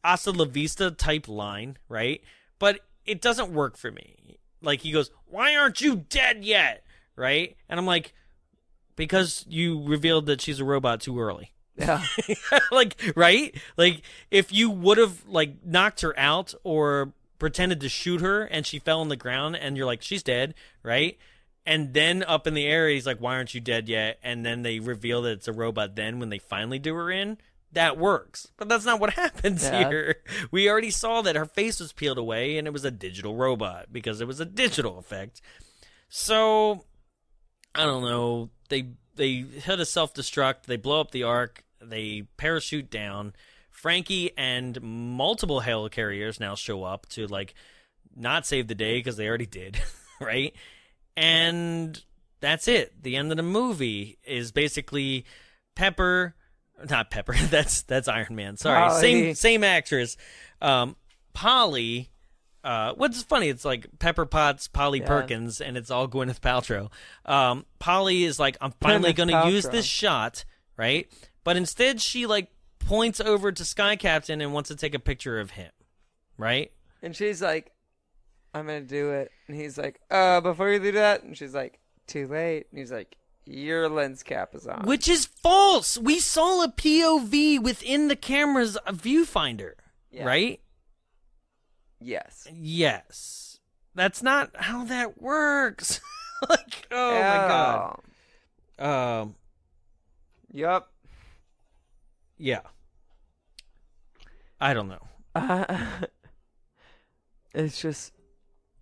Speaker 2: hasta la vista type line, right? But it doesn't work for me. Like, he goes, why aren't you dead yet? Right? And I'm like, because you revealed that she's a robot too early.
Speaker 1: Yeah.
Speaker 2: Like, right? Like, if you would have, like, knocked her out or pretended to shoot her and she fell on the ground and you're like, she's dead, right? And then up in the air, he's like, why aren't you dead yet? And then they reveal that it's a robot then when they finally do her in. That works. But that's not what happens here. We already saw that her face was peeled away and it was a digital robot because it was a digital effect. So, I don't know. They hit a self-destruct. They blow up the Ark. They parachute down. Frankie and multiple helicarriers now show up to, like, not save the day because they already did, right? And that's it. The end of the movie is basically not Pepper. That's Iron Man. Sorry,
Speaker 1: Polly.
Speaker 2: same actress. Polly. What's funny? It's like Pepper Potts, Polly Perkins, and it's all Gwyneth Paltrow. Polly is like, I'm finally going to use this shot, right? But instead, she, like, points over to Sky Captain and wants to take a picture of him, right?
Speaker 1: And she's like, I'm going to do it. And he's like, before you do that, and she's like, too late. And he's like, your lens cap is on.
Speaker 2: Which is false. We saw a POV within the camera's viewfinder, right? Yes. That's not how that works. Like, oh my God.
Speaker 1: Yup.
Speaker 2: Yeah. I don't know.
Speaker 1: It's just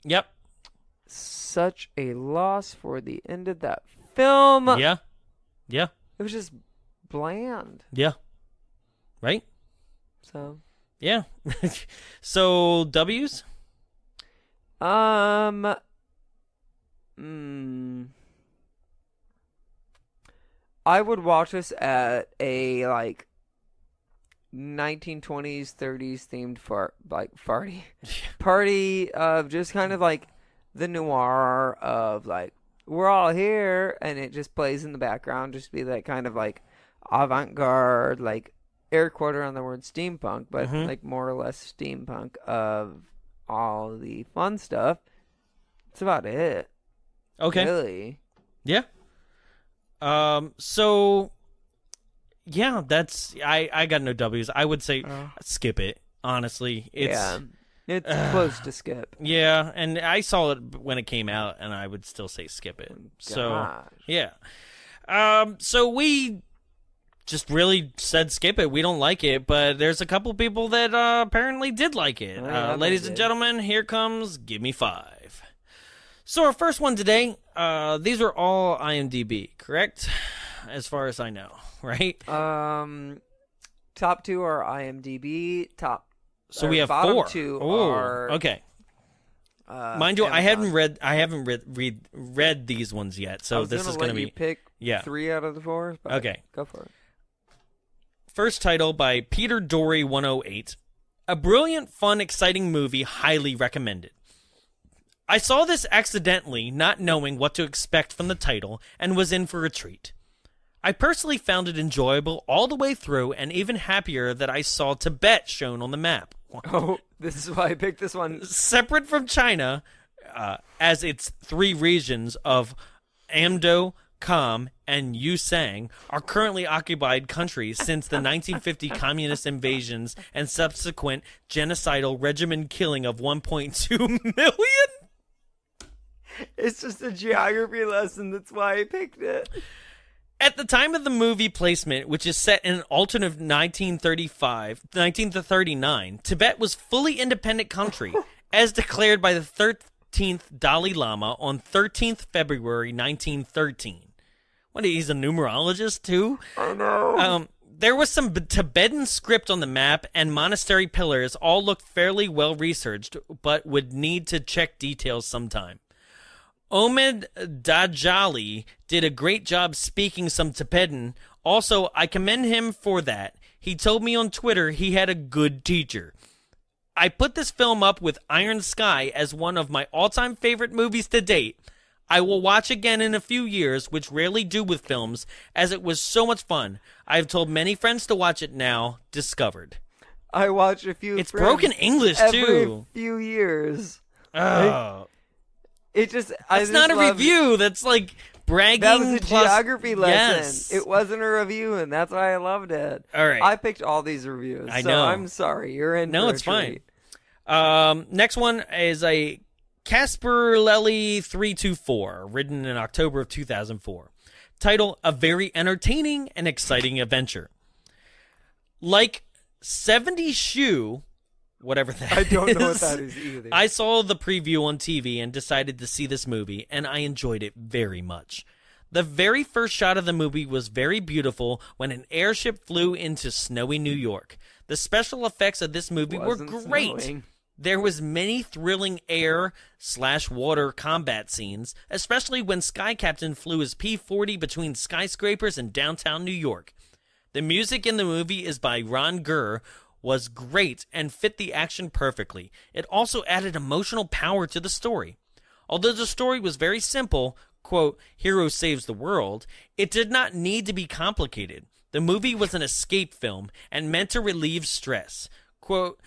Speaker 2: Yep.
Speaker 1: such a loss for the end of that film.
Speaker 2: Yeah. Yeah.
Speaker 1: It was just bland.
Speaker 2: Yeah. Right?
Speaker 1: So
Speaker 2: Yeah. So, W's?
Speaker 1: I would watch this at a, like, 1920s, 30s themed party of just kind of, like, the noir of, like, we're all here, and it just plays in the background, just be that kind of, like, avant-garde, like, air quote on the word steampunk, but, like, more or less steampunk of all the fun stuff. That's about it.
Speaker 2: Okay.
Speaker 1: Really.
Speaker 2: Yeah. So, yeah, that's... I got no W's. I would say skip it, honestly. It's
Speaker 1: close to skip.
Speaker 2: Yeah, and I saw it when it came out, and I would still say skip it. So, yeah. So we just really said skip it. We don't like it, but there's a couple people that apparently did like it. Ladies and gentlemen, here comes Give Me 5. So our first one today, these are all IMDb, correct? As far as I know, right?
Speaker 1: Top 2 are IMDb.
Speaker 2: So we have
Speaker 1: bottom
Speaker 2: 4.
Speaker 1: 2
Speaker 2: Ooh,
Speaker 1: are
Speaker 2: okay. Mind you,
Speaker 1: Amazon.
Speaker 2: I haven't read these ones yet, so this is going to be.
Speaker 1: You pick 3 out of the 4. But
Speaker 2: okay,
Speaker 1: go for it.
Speaker 2: First title by Peter Dory 108. A brilliant, fun, exciting movie, highly recommended. I saw this accidentally, not knowing what to expect from the title, and was in for a treat. I personally found it enjoyable all the way through, and even happier that I saw Tibet shown on the map.
Speaker 1: Oh, this is why I picked this one.
Speaker 2: Separate from China, as its 3 regions of Amdo, Kham, and Yusang are currently occupied countries since the 1950 communist invasions and subsequent genocidal regimen killing of 1.2 million?
Speaker 1: It's just a geography lesson. That's why I picked it.
Speaker 2: At the time of the movie placement, which is set in an alternate 1935 to 39, Tibet was fully independent country, as declared by the 13th Dalai Lama on 13th February 1913. What, he's a numerologist too?
Speaker 1: I know.
Speaker 2: There was some Tibetan script on the map, and monastery pillars all looked fairly well researched, but would need to check details sometime. Omid Dajali did a great job speaking some Tibetan. Also, I commend him for that. He told me on Twitter he had a good teacher. I put this film up with Iron Sky as one of my all-time favorite movies to date. I will watch again in a few years, which rarely do with films, as it was so much fun. I have told many friends to watch it now. Discovered.
Speaker 1: I watch a few.
Speaker 2: It's broken English
Speaker 1: every
Speaker 2: too.
Speaker 1: Few years.
Speaker 2: Oh,
Speaker 1: it just.
Speaker 2: It's not a review. That's like bragging.
Speaker 1: That was a
Speaker 2: plus...
Speaker 1: geography lesson.
Speaker 2: Yes.
Speaker 1: It wasn't a review, and that's why I loved it.
Speaker 2: All right.
Speaker 1: I picked all these reviews.
Speaker 2: I
Speaker 1: so
Speaker 2: know.
Speaker 1: I'm sorry. You're in.
Speaker 2: No,
Speaker 1: for
Speaker 2: it's
Speaker 1: a treat.
Speaker 2: fine. Next one is a Casper Lely 324, written in October of 2004. Title: A very entertaining and exciting adventure. Like 70 Shoe, whatever that is.
Speaker 1: I don't know what that is either.
Speaker 2: I saw the preview on TV and decided to see this movie, and I enjoyed it very much. The very first shot of the movie was very beautiful when an airship flew into snowy New York. The special effects of this movie were great.
Speaker 1: Snowing.
Speaker 2: There was many thrilling air/water combat scenes, especially when Sky Captain flew his P-40 between skyscrapers in downtown New York. The music in the movie is by Ron Gurr, was great and fit the action perfectly. It also added emotional power to the story. Although the story was very simple, quote, hero saves the world, it did not need to be complicated. The movie was an escape film and meant to relieve stress. Quote,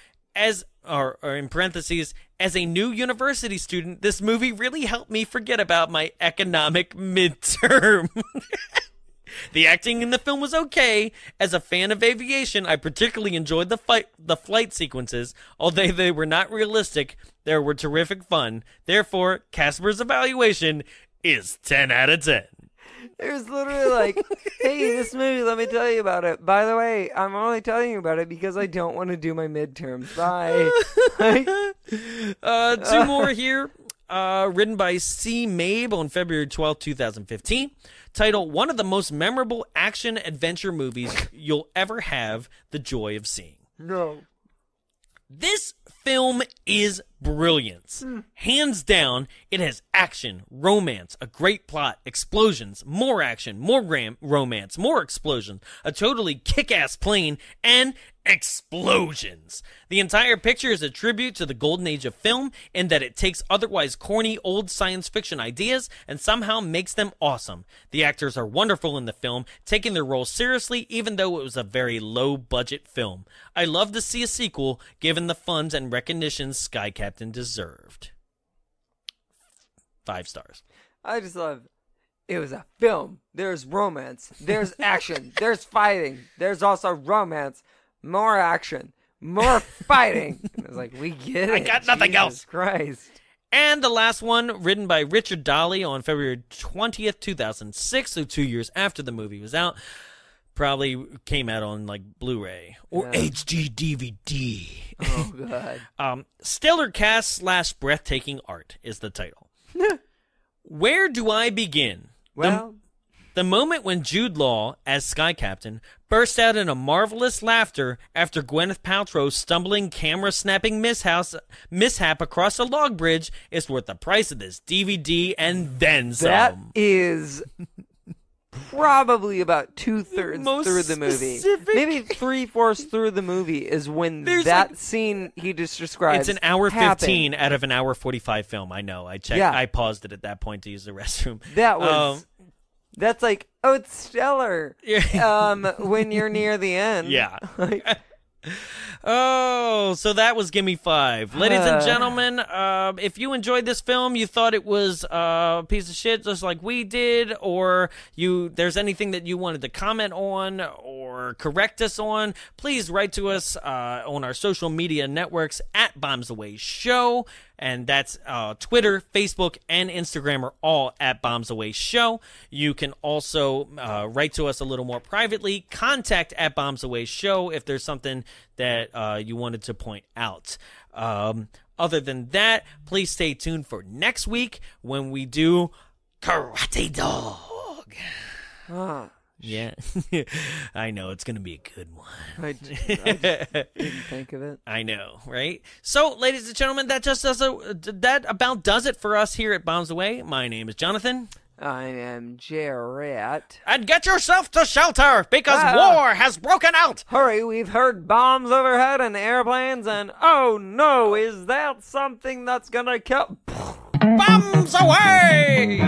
Speaker 2: or in parentheses, as a new university student, this movie really helped me forget about my economic midterm. The acting in the film was okay. As a fan of aviation, I particularly enjoyed the flight sequences. Although they were not realistic, they were terrific fun. Therefore, Casper's evaluation is 10 out of 10.
Speaker 1: There's literally like, hey, this movie, let me tell you about it. By the way, I'm only telling you about it because I don't want to do my midterms. Bye.
Speaker 2: Two more here. Written by C. Mabe on February 12, 2015. Title: one of the most memorable action-adventure movies you'll ever have the joy of seeing.
Speaker 1: No.
Speaker 2: This film is brilliance. Hands down, it has action, romance, a great plot, explosions, more action, more romance, more explosions, a totally kick-ass plane, and explosions. The entire picture is a tribute to the golden age of film in that it takes otherwise corny old science fiction ideas and somehow makes them awesome. The actors are wonderful in the film, taking their roles seriously even though it was a very low-budget film. I love to see a sequel given the funds and recognition Sky Captain deserved. 5 stars.
Speaker 1: I just love it was a film. There's romance. There's action. There's fighting. There's also romance. More action. More fighting. It was like, we get it.
Speaker 2: I got nothing else.
Speaker 1: Jesus Christ.
Speaker 2: And the last one, written by Richard Dolly on February 20th, 2006, so 2 years after the movie was out. Probably came out on, like, Blu-ray or HD DVD.
Speaker 1: Oh, God.
Speaker 2: Stellar Cast / Breathtaking Art is the title. Where do I begin?
Speaker 1: Well,
Speaker 2: The moment when Jude Law, as Sky Captain, burst out in a marvelous laughter after Gwyneth Paltrow's stumbling camera-snapping mishap across a log bridge is worth the price of this DVD and then some.
Speaker 1: that is probably about 2/3
Speaker 2: Most
Speaker 1: through the movie.
Speaker 2: specific.
Speaker 1: Maybe 3/4 through the movie is when
Speaker 2: There's
Speaker 1: that
Speaker 2: like-
Speaker 1: scene he just described.
Speaker 2: It's an hour
Speaker 1: happened.
Speaker 2: 15 out of an hour 45 film. I know. I checked.
Speaker 1: Yeah.
Speaker 2: I paused it at that point to use the restroom.
Speaker 1: That was. That's like, oh, it's stellar.
Speaker 2: Yeah.
Speaker 1: When you're near the end.
Speaker 2: Yeah.
Speaker 1: Like,
Speaker 2: Oh, so that was Gimme 5. Ladies and gentlemen, if you enjoyed this film, you thought it was a piece of shit just like we did, or there's anything that you wanted to comment on or correct us on, please write to us on our social media networks at Bombs Away Show. And that's Twitter, Facebook, and Instagram are all at Bombs Away Show. You can also write to us a little more privately. Contact at Bombs Away Show if there's something that you wanted to point out. Other than that, please stay tuned for next week when we do Karate Dog. Yeah, I know it's gonna be a good one.
Speaker 1: I didn't think of it.
Speaker 2: I know, right? So, ladies and gentlemen, that about does it for us here at Bombs Away. My name is Jonathan.
Speaker 1: I am Jarrett.
Speaker 2: And get yourself to shelter because war has broken out.
Speaker 1: Hurry, we've heard bombs overhead and airplanes, and oh no, is that something that's gonna kill?
Speaker 2: Bombs away!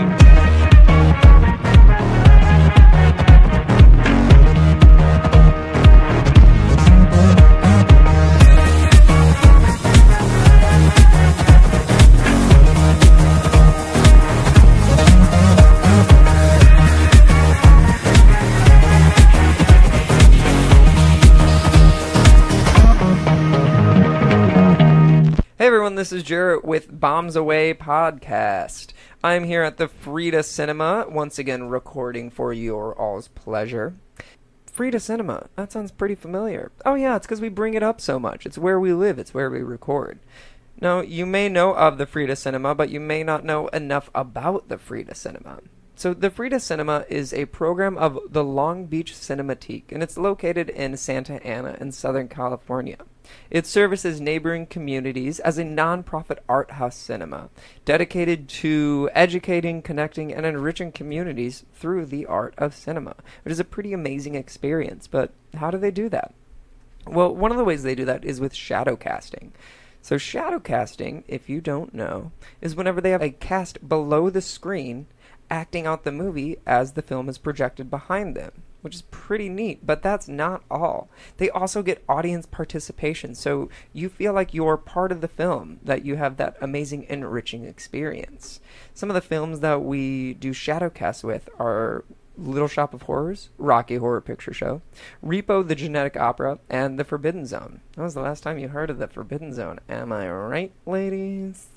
Speaker 1: Hey everyone, this is Jarrett with Bombs Away Podcast. I'm here at the Frida Cinema, once again recording for your all's pleasure. Frida Cinema, that sounds pretty familiar. Oh yeah, it's because we bring it up so much. It's where we live, it's where we record. Now, you may know of the Frida Cinema, but you may not know enough about the Frida Cinema. So the Frida Cinema is a program of the Long Beach Cinematique, and it's located in Santa Ana in Southern California. It services neighboring communities as a non-profit art house cinema, dedicated to educating, connecting, and enriching communities through the art of cinema. It is a pretty amazing experience, but how do they do that? Well, one of the ways they do that is with shadow casting. So shadow casting, if you don't know, is whenever they have a cast below the screen acting out the movie as the film is projected behind them, which is pretty neat, but that's not all. They also get audience participation, so you feel like you're part of the film, that you have that amazing enriching experience. Some of the films that we do shadow casts with are Little Shop of Horrors, Rocky Horror Picture Show, Repo the Genetic Opera, and The Forbidden Zone. When was the last time you heard of The Forbidden Zone? Am I right, ladies?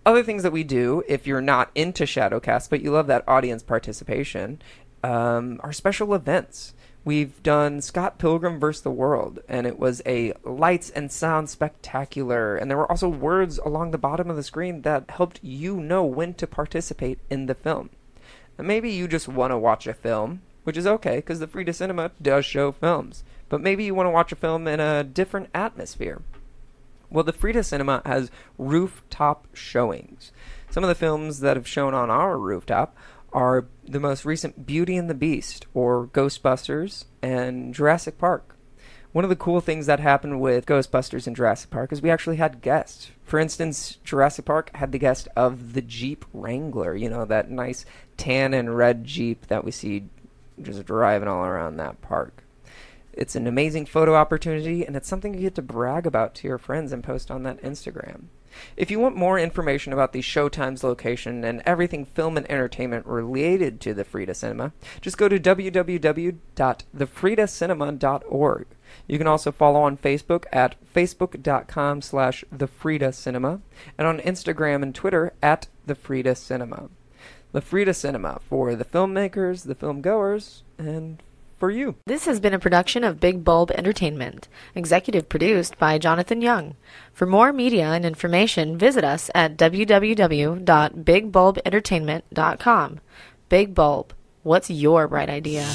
Speaker 1: Other things that we do, if you're not into Shadowcast, but you love that audience participation, are special events. We've done Scott Pilgrim vs. the World, and it was a lights and sound spectacular, and there were also words along the bottom of the screen that helped you know when to participate in the film. And maybe you just want to watch a film, which is okay, because the Frida Cinema does show films, but maybe you want to watch a film in a different atmosphere. Well, the Frida Cinema has rooftop showings. Some of the films that have shown on our rooftop are the most recent Beauty and the Beast, or Ghostbusters, and Jurassic Park. One of the cool things that happened with Ghostbusters and Jurassic Park is we actually had guests. For instance, Jurassic Park had the guest of the Jeep Wrangler, you know, that nice tan and red Jeep that we see just driving all around that park. It's an amazing photo opportunity, and it's something you get to brag about to your friends and post on that Instagram. If you want more information about the showtimes, location, and everything film and entertainment related to the Frida Cinema, just go to www.thefridacinema.org. You can also follow on Facebook at facebook.com/thefridacinema and on Instagram and Twitter at the Frida Cinema. The Frida Cinema, for the filmmakers, the film goers, and for you.
Speaker 3: This has been a production of Big Bulb Entertainment, executive produced by Jonathan Young. For more media and information, visit us at www.bigbulbentertainment.com. Big Bulb, what's your bright idea?